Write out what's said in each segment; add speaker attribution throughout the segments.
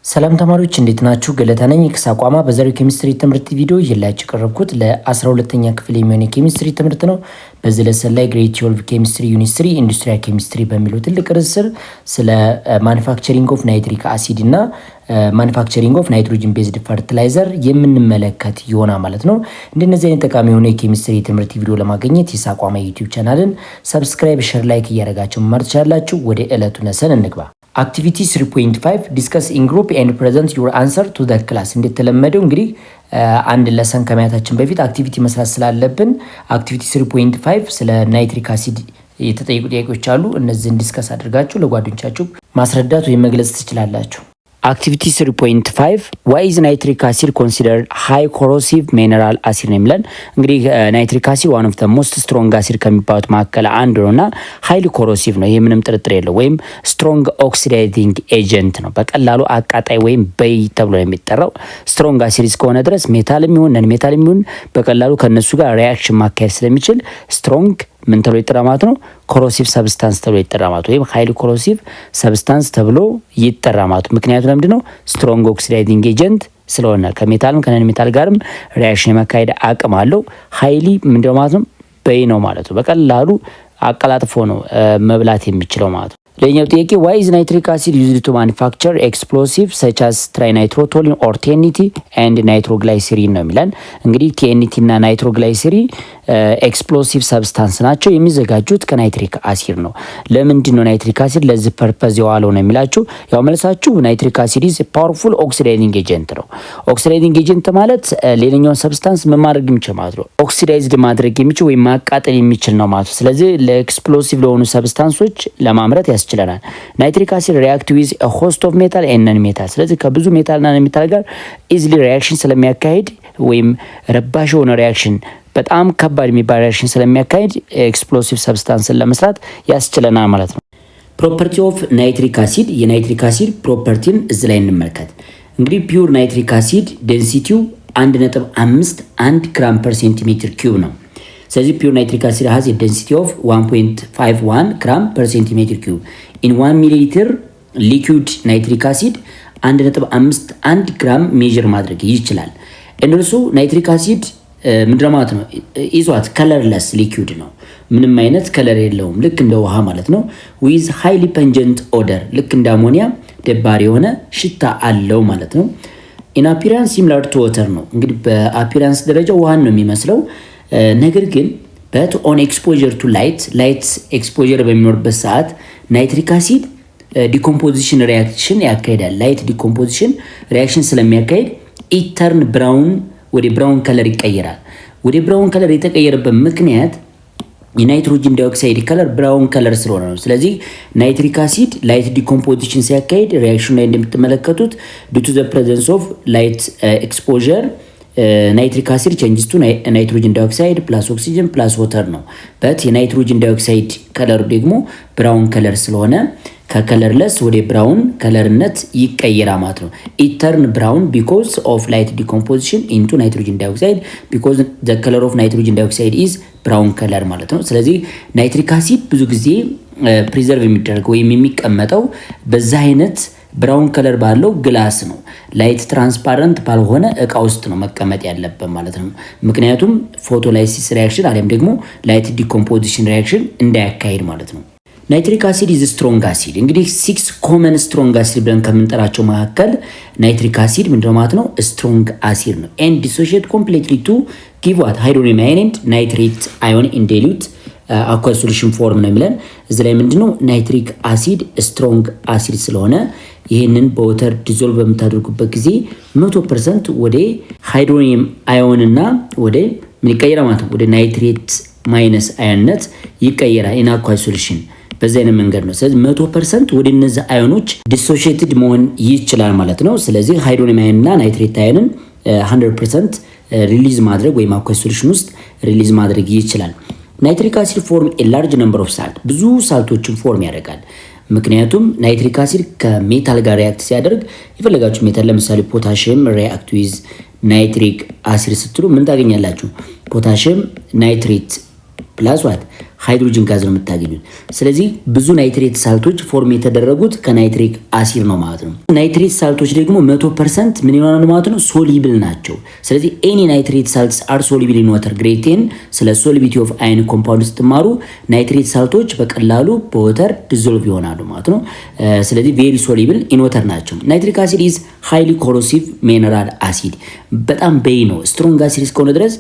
Speaker 1: ሰላም ተማሪዎች እንዴት ናችሁ? ገለታ ነኝ ከሳቋማ። በዛሬው ኬሚስትሪ ትምህርት ቪዲዮ ይላችሁ ቀረብኩት ለ12ኛ ክፍል የሚሆን ኬሚስትሪ ትምህርት ነው። በዚህ ለሰን ላይ ግሬድ 12 ኬሚስትሪ ዩኒት 3 ኢንዱስትሪያል ኬሚስትሪ በሚለው ትልቅ ርዕስ ስር ስለ ማኑፋክቸሪንግ ኦፍ ናይትሪክ አሲድ እና ማኑፋክቸሪንግ ኦፍ ናይትሮጅን ቤዝድ ፈርቲላይዘር የምንመለከት ይሆናል ማለት ነው። እንደነዚህ አይነት ጠቃሚ የሆነ የኬሚስትሪ ትምህርት ቪዲዮ ለማግኘት የሳቋማ ዩቲዩብ ቻናልን ሰብስክራይብ፣ ሼር፣ ላይክ እያደረጋችሁ መማር ትችላላችሁ። ወደ ዕለቱ ለሰን እንግባ። አክቲቪቲ 3.5 ዲስከስ ኢን ግሩፕ ኤንድ ፕሬዘንት ዩር አንሰር ቱ ዘ ክላስ። እንደተለመደው እንግዲህ አንድ ለሰን ከማየታችን በፊት አክቲቪቲ መስራት ስላለብን አክቲቪቲ 3.5 ስለ ናይትሪክ አሲድ የተጠየቁ ጥያቄዎች አሉ። እነዚህን ዲስከስ አድርጋችሁ ለጓደኞቻችሁ ማስረዳት ወይም መግለጽ ትችላላችሁ። አክቲቪቲ 3.5 ዋይ ኢዝ ናይትሪክ አሲድ ኮንሲደርድ ሃይ ኮሮሲቭ ሚነራል አሲድ ነው የሚለን። እንግዲህ ናይትሪክ አሲድ ዋን ኦፍ ዘ ሞስት ስትሮንግ አሲድ ከሚባሉት መካከል አንዱ ነውና ሃይሊ ኮሮሲቭ ነው። ይሄ ምንም ጥርጥር የለው። ወይም ስትሮንግ ኦክሲዳይዚንግ ኤጀንት ነው። በቀላሉ አቃጣይ ወይም በይ ተብሎ ነው የሚጠራው። ስትሮንግ አሲድ እስከሆነ ድረስ ሜታልም ይሁን ነን ሜታልም ይሁን በቀላሉ ከነሱ ጋር ሪአክሽን ማካሄድ ስለሚችል ስትሮንግ ምን ተብሎ ይጠራ ማለት ነው? ኮሮሲቭ ሰብስታንስ ተብሎ ይጠራ ማለት ወይም ሃይሊ ኮሮሲቭ ሰብስታንስ ተብሎ ይጠራ ማለት። ምክንያቱም ለምንድነው? ስትሮንግ ኦክሲዳይዚንግ ኤጀንት ስለሆነ ከሜታልም ከነን ሜታል ጋርም ሪአክሽን የማካሄድ አቅም አለው። ሃይሊ ምንድነው ማለት ነው? በይ ነው ማለት ነው። በቀላሉ አቀላጥፎ ነው መብላት የሚችለው ማለት ነው። ለኛው ጥያቄ ዋይ ኢዝ ናይትሪክ አሲድ ዩዝድ ቱ ማኑፋክቸር ኤክስፕሎሲቭ ሰች አስ ትራይናይትሮቶሊን ኦር ቲኤንቲ ኤንድ ናይትሮግላይሰሪን ነው የሚለን። እንግዲህ ቲኤንቲ እና ናይትሮግላይሰሪን ኤክስፕሎሲቭ ሰብስታንስ ናቸው። የሚዘጋጁት ከናይትሪክ አሲድ ነው። ለምንድን ነው ናይትሪክ አሲድ ለዚህ ፐርፐዝ የዋለው ነው የሚላችሁ? ያው መልሳችሁ ናይትሪክ አሲድ ኢዝ ፓወርፉል ኦክሲዳይዚንግ ኤጀንት ነው። ኦክሲዳይዚንግ ኤጀንት ማለት ሌላኛውን ሰብስታንስ ምን ማድረግ የሚችል ማለት ነው? ኦክሲዳይዝድ ማድረግ የሚችል ወይም ማቃጠል የሚችል ነው ማለት ነው። ስለዚህ ለኤክስፕሎሲቭ ለሆኑ ሰብስታንሶች ለማምረት ያስችለናል። ናይትሪክ አሲድ ሪአክት ዊዝ አ ሆስት ኦፍ ሜታል ኤንድ ነን ሜታል። ስለዚህ ከብዙ ሜታል እና ነን ሜታል ጋር ኢዝሊ ሪአክሽን ስለሚያካሂድ ወይም ረባሽ የሆነ ሪአክሽን በጣም ከባድ የሚባል ሪአክሽን ስለሚያካሂድ ኤክስፕሎሲቭ ሰብስታንስን ለመስራት ያስችለናል ማለት ነው። ፕሮፐርቲ ኦፍ ናይትሪክ አሲድ፣ የናይትሪክ አሲድ ፕሮፐርቲን እዚህ ላይ እንመልከት። እንግዲህ ፒውር ናይትሪክ አሲድ ዴንሲቲው 1.51 ግራም ፐር ሴንቲሜትር ኪዩብ ነው። ስለዚህ ፒውር ናይትሪክ አሲድ ሃዝ ዴንሲቲ ኦፍ 1.51 ግራም ፐር ሴንቲሜትር ኪዩብ ኢን 1 ሚሊ ሊትር ሊኩዊድ ናይትሪክ አሲድ 1.51 ግራም ሜዥር ማድረግ ይችላል። እንደርሱ ናይትሪክ አሲድ ምንድነው ማለት ነው? ኢዟት ከለርለስ ሊኩዊድ ነው። ምንም አይነት ከለር የለውም። ልክ እንደ ውሃ ማለት ነው። ዊዝ ሃይሊ ፐንጀንት ኦደር፣ ልክ እንደ አሞኒያ ደባሪ የሆነ ሽታ አለው ማለት ነው። ኢን አፒራንስ ሲሚላር ቱ ወተር ነው። እንግዲህ በአፒራንስ ደረጃ ውሃን ነው የሚመስለው። ነገር ግን በት ኦን ኤክስፖዠር ቱ ላይት ኤክስፖዠር በሚኖርበት ሰዓት ናይትሪክ አሲድ ዲኮምፖዚሽን ሪያክሽን ያካሂዳል። ላይት ዲኮምፖዚሽን ሪያክሽን ስለሚያካሂድ ኢተርን ብራውን ወደ ብራውን ከለር ይቀየራል። ወደ ብራውን ከለር የተቀየረበት ምክንያት የናይትሮጅን ዳይኦክሳይድ ከለር ብራውን ከለር ስለሆነ ነው። ስለዚህ ናይትሪክ አሲድ ላይት ዲኮምፖዚሽን ሲያካሂድ ሪአክሽኑ ላይ እንደምትመለከቱት ዱ ቱ ዘ ፕሬዘንስ ኦፍ ላይት ኤክስፖዠር ናይትሪክ አሲድ ቼንጅስ ቱ ናይትሮጅን ዳይኦክሳይድ ፕላስ ኦክሲጅን ፕላስ ወተር ነው። በት የናይትሮጅን ዳይኦክሳይድ ከለሩ ደግሞ ብራውን ከለር ስለሆነ ከከለርለስ ወደ ብራውን ከለርነት ይቀየራል ማለት ነው። ኢተርን ብራውን ቢኮዝ ኦፍ ላይት ዲኮምፖዚሽን ኢንቱ ናይትሮጅን ዳይኦክሳይድ ቢኮዝ ዘ ከለር ኦፍ ናይትሮጅን ዳይኦክሳይድ ኢዝ ብራውን ከለር ማለት ነው። ስለዚህ ናይትሪክ አሲድ ብዙ ጊዜ ፕሪዘርቭ የሚደረገው ወይም የሚቀመጠው በዛ አይነት ብራውን ከለር ባለው ግላስ ነው። ላይት ትራንስፓረንት ባልሆነ እቃ ውስጥ ነው መቀመጥ ያለበት ማለት ነው። ምክንያቱም ፎቶላይሲስ ሪአክሽን አሊያም ደግሞ ላይት ዲኮምፖዚሽን ሪአክሽን እንዳያካሂድ ማለት ነው። ናይትሪክ አሲድ ኢዝ ስትሮንግ አሲድ። እንግዲህ 6 ኮመን ስትሮንግ አሲድ ብለን ከምንጠራቸው መካከል ናይትሪክ አሲድ ምንድነው ማለት ነው? ስትሮንግ አሲድ ነው። ኤንድ ዲሶሺየት ኮምፕሊትሊ ቱ ጊቭ ዋት ሃይድሮኒየም አየን ኤንድ ናይትሬት አዮን ኢን ዲሉት አኳ ሶሉሽን ፎርም ነው የሚለን። እዚህ ላይ ምንድነው ናይትሪክ አሲድ ስትሮንግ አሲድ ስለሆነ ይህንን በወተር ዲዞልቭ በምታደርጉበት ጊዜ 100% ወደ ሃይድሮኒየም አዮን እና ወደ ምን ይቀየራል ማለት ነው? ወደ ናይትሬት ማይነስ አዮንነት ይቀየራል ኢን አኳ ሶሉሽን። በዚህ አይነት መንገድ ነው። ስለዚህ 100% ወደ እነዚህ አዮኖች ዲሶሺየትድ መሆን ይችላል ማለት ነው። ስለዚህ ሃይድሮኒየም አዮን እና ናይትሬት አዮንን 100% ሪሊዝ ማድረግ ወይም አኳ ሶሉሽን ውስጥ ሪሊዝ ማድረግ ይችላል። ናይትሪክ አሲድ ፎርም ኤ ላርጅ ነምበር ኦፍ ሳልት፣ ብዙ ሳልቶችን ፎርም ያደርጋል። ምክንያቱም ናይትሪክ አሲድ ከሜታል ጋር ሪአክት ሲያደርግ የፈለጋችሁ ሜታል ለምሳሌ ፖታሺየም ሪአክት ዊዝ ናይትሪክ አሲድ ስትሉ ምን ታገኛላችሁ? ፖታሺየም ናይትሬት ፕላስ ዋት ሃይድሮጅን ጋዝ ነው የምታገኙት። ስለዚህ ብዙ ናይትሬት ሳልቶች ፎርም የተደረጉት ከናይትሪክ አሲድ ነው ማለት ነው። ናይትሬት ሳልቶች ደግሞ 100% ምን ይሆናሉ ማለት ነው? ሶሊብል ናቸው። ስለዚህ ኤኒ ናይትሬት ሳልትስ አር ሶሊብል ኢን ዋተር ግሬድ 10 ስለ ሶሊቢሊቲ ኦፍ አየን ኮምፓውንድ ስትማሩ ናይትሬት ሳልቶች በቀላሉ በወተር ዲዞልቭ ይሆናሉ ማለት ነው። ስለዚህ ቬሪ ሶሊብል ኢን ዋተር ናቸው። ናይትሪክ አሲድ ኢዝ ሃይሊ ኮሮሲቭ ሚነራል አሲድ በጣም በይ ነው። ስትሮንግ አሲድ እስከሆነ ድረስ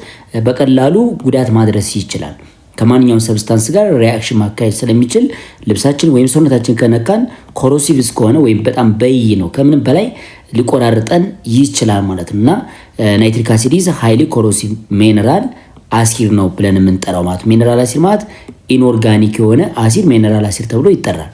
Speaker 1: በቀላሉ ጉዳት ማድረስ ይችላል። ከማንኛውም ሰብስታንስ ጋር ሪአክሽን ማካሄድ ስለሚችል ልብሳችን ወይም ሰውነታችን ከነካን ኮሮሲቭ እስከሆነ ወይም በጣም በይ ነው ከምንም በላይ ሊቆራርጠን ይችላል ማለት ነው። እና ናይትሪክ አሲድ ኢዝ ሃይሊ ኮሮሲቭ ሚነራል አሲድ ነው ብለን የምንጠራው ማለት ነው። ሚነራል አሲድ ማለት ኢንኦርጋኒክ የሆነ አሲድ ሚነራል አሲድ ተብሎ ይጠራል።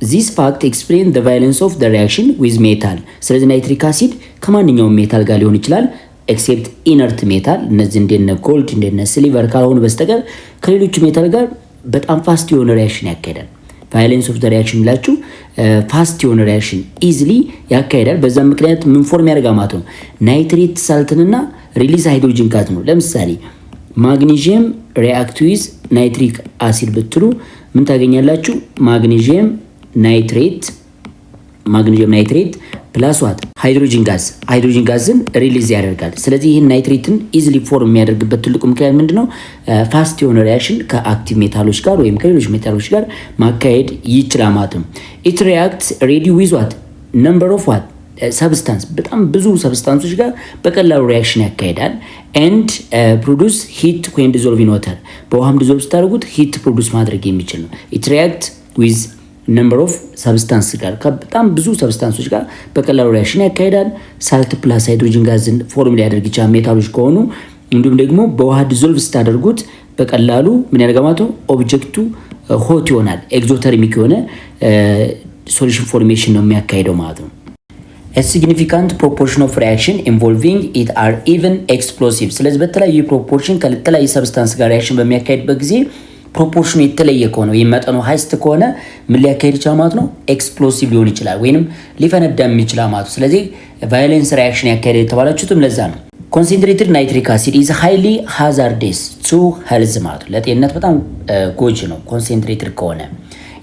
Speaker 1: ዚስ ፋክት ኤክስፕሌን ዘ ቫዮለንስ ኦፍ ዘ ሪአክሽን ዊዝ ሜታል። ስለዚህ ናይትሪክ አሲድ ከማንኛውም ሜታል ጋር ሊሆን ይችላል ኤክሴፕት ኢነርት ሜታል እነዚህ እንደነ ጎልድ እንደነ ሲልቨር ካልሆኑ በስተቀር ከሌሎች ሜታል ጋር በጣም ፋስት የሆነ ሪአክሽን ያካሂዳል። ቫዮለንስ ኦፍ ዘ ሪአክሽን ይላችሁ ፋስት የሆነ ሪአክሽን ኢዚሊ ያካሂዳል። በዛም ምክንያት ምን ፎርም ያደርጋል ማለት ነው? ናይትሬት ሳልትንና ሪሊዝ ሃይድሮጅን ጋዝ ነው። ለምሳሌ ማግኒዥየም ሪአክት ዊዝ ናይትሪክ አሲድ ብትሉ ምን ታገኛላችሁ? ማግኒዥየም ናይትሬት ፕላስ ዋት ሃይድሮጅን ጋዝን ሪሊዝ ያደርጋል። ስለዚህ ይህን ናይትሬትን ኢዚሊ ፎርም የሚያደርግበት ትልቁ ምክንያት ምንድነው? ፋስት የሆነ ሪአክሽን ከአክቲቭ ሜታሎች ጋር ወይም ከሌሎች ሜታሎች ጋር ማካሄድ ይችላል ማለት ነው። ኢት ሪአክትስ ሬዲ ዊዝ ዋት ነምበር ኦፍ ዋት ሰብስታንስ በጣም ብዙ ሰብስታንሶች ጋር በቀላሉ ሪአክሽን ያካሄዳል። ኤንድ ፕሮዱስ ሂት ዌን ዲዞልቭ ኢን ዋተር በውሃም ዲዞልቭ ስታደርጉት ሂት ፕሮዱስ ማድረግ የሚችል ነው። ኢት ሪአክት ዊዝ ነምበር ኦፍ ሰብስታንስ ጋር በጣም ብዙ ሰብስታንሶች ጋር በቀላሉ ሪአክሽን ያካሂዳል። ሳልት ፕላስ ሃይድሮጅን ጋዝን ፎርም ሊያደርግ ይችላል ሜታሎች ከሆኑ። እንዲሁም ደግሞ በውሃ ዲዞልቭ ስታደርጉት በቀላሉ ምን ያደርጋል ማለት ነው? ኦብጀክቱ ሆት ይሆናል። ኤግዞተርሚክ የሆነ ሶሉሽን ፎርሜሽን ነው የሚያካሂደው ማለት ነው። A significant proportion of reaction involving it are even explosive። ስለዚህ በተለያዩ ፕሮፖርሽን ከተለያዩ ሰብስታንስ ጋር ሪአክሽን በሚያካሂድበት ጊዜ ፕሮፖርሽኑ የተለየ ከሆነ ወይም መጠኑ ሃይስት ከሆነ ምን ሊያካሂድ ይችላል ማለት ነው? ኤክስፕሎሲቭ ሊሆን ይችላል ወይንም ሊፈነዳም ይችላል ማለት ነው። ስለዚህ ቫዮለንስ ሪአክሽን ያካሄደ የተባላችሁትም ለዛ ነው። ኮንሰንትሬትድ ናይትሪክ አሲድ ኢዝ ሃይሊ ሃዛርደስ ቱ ሄልዝ ማለት ነው። ለጤንነት በጣም ጎጂ ነው ኮንሰንትሬትድ ከሆነ።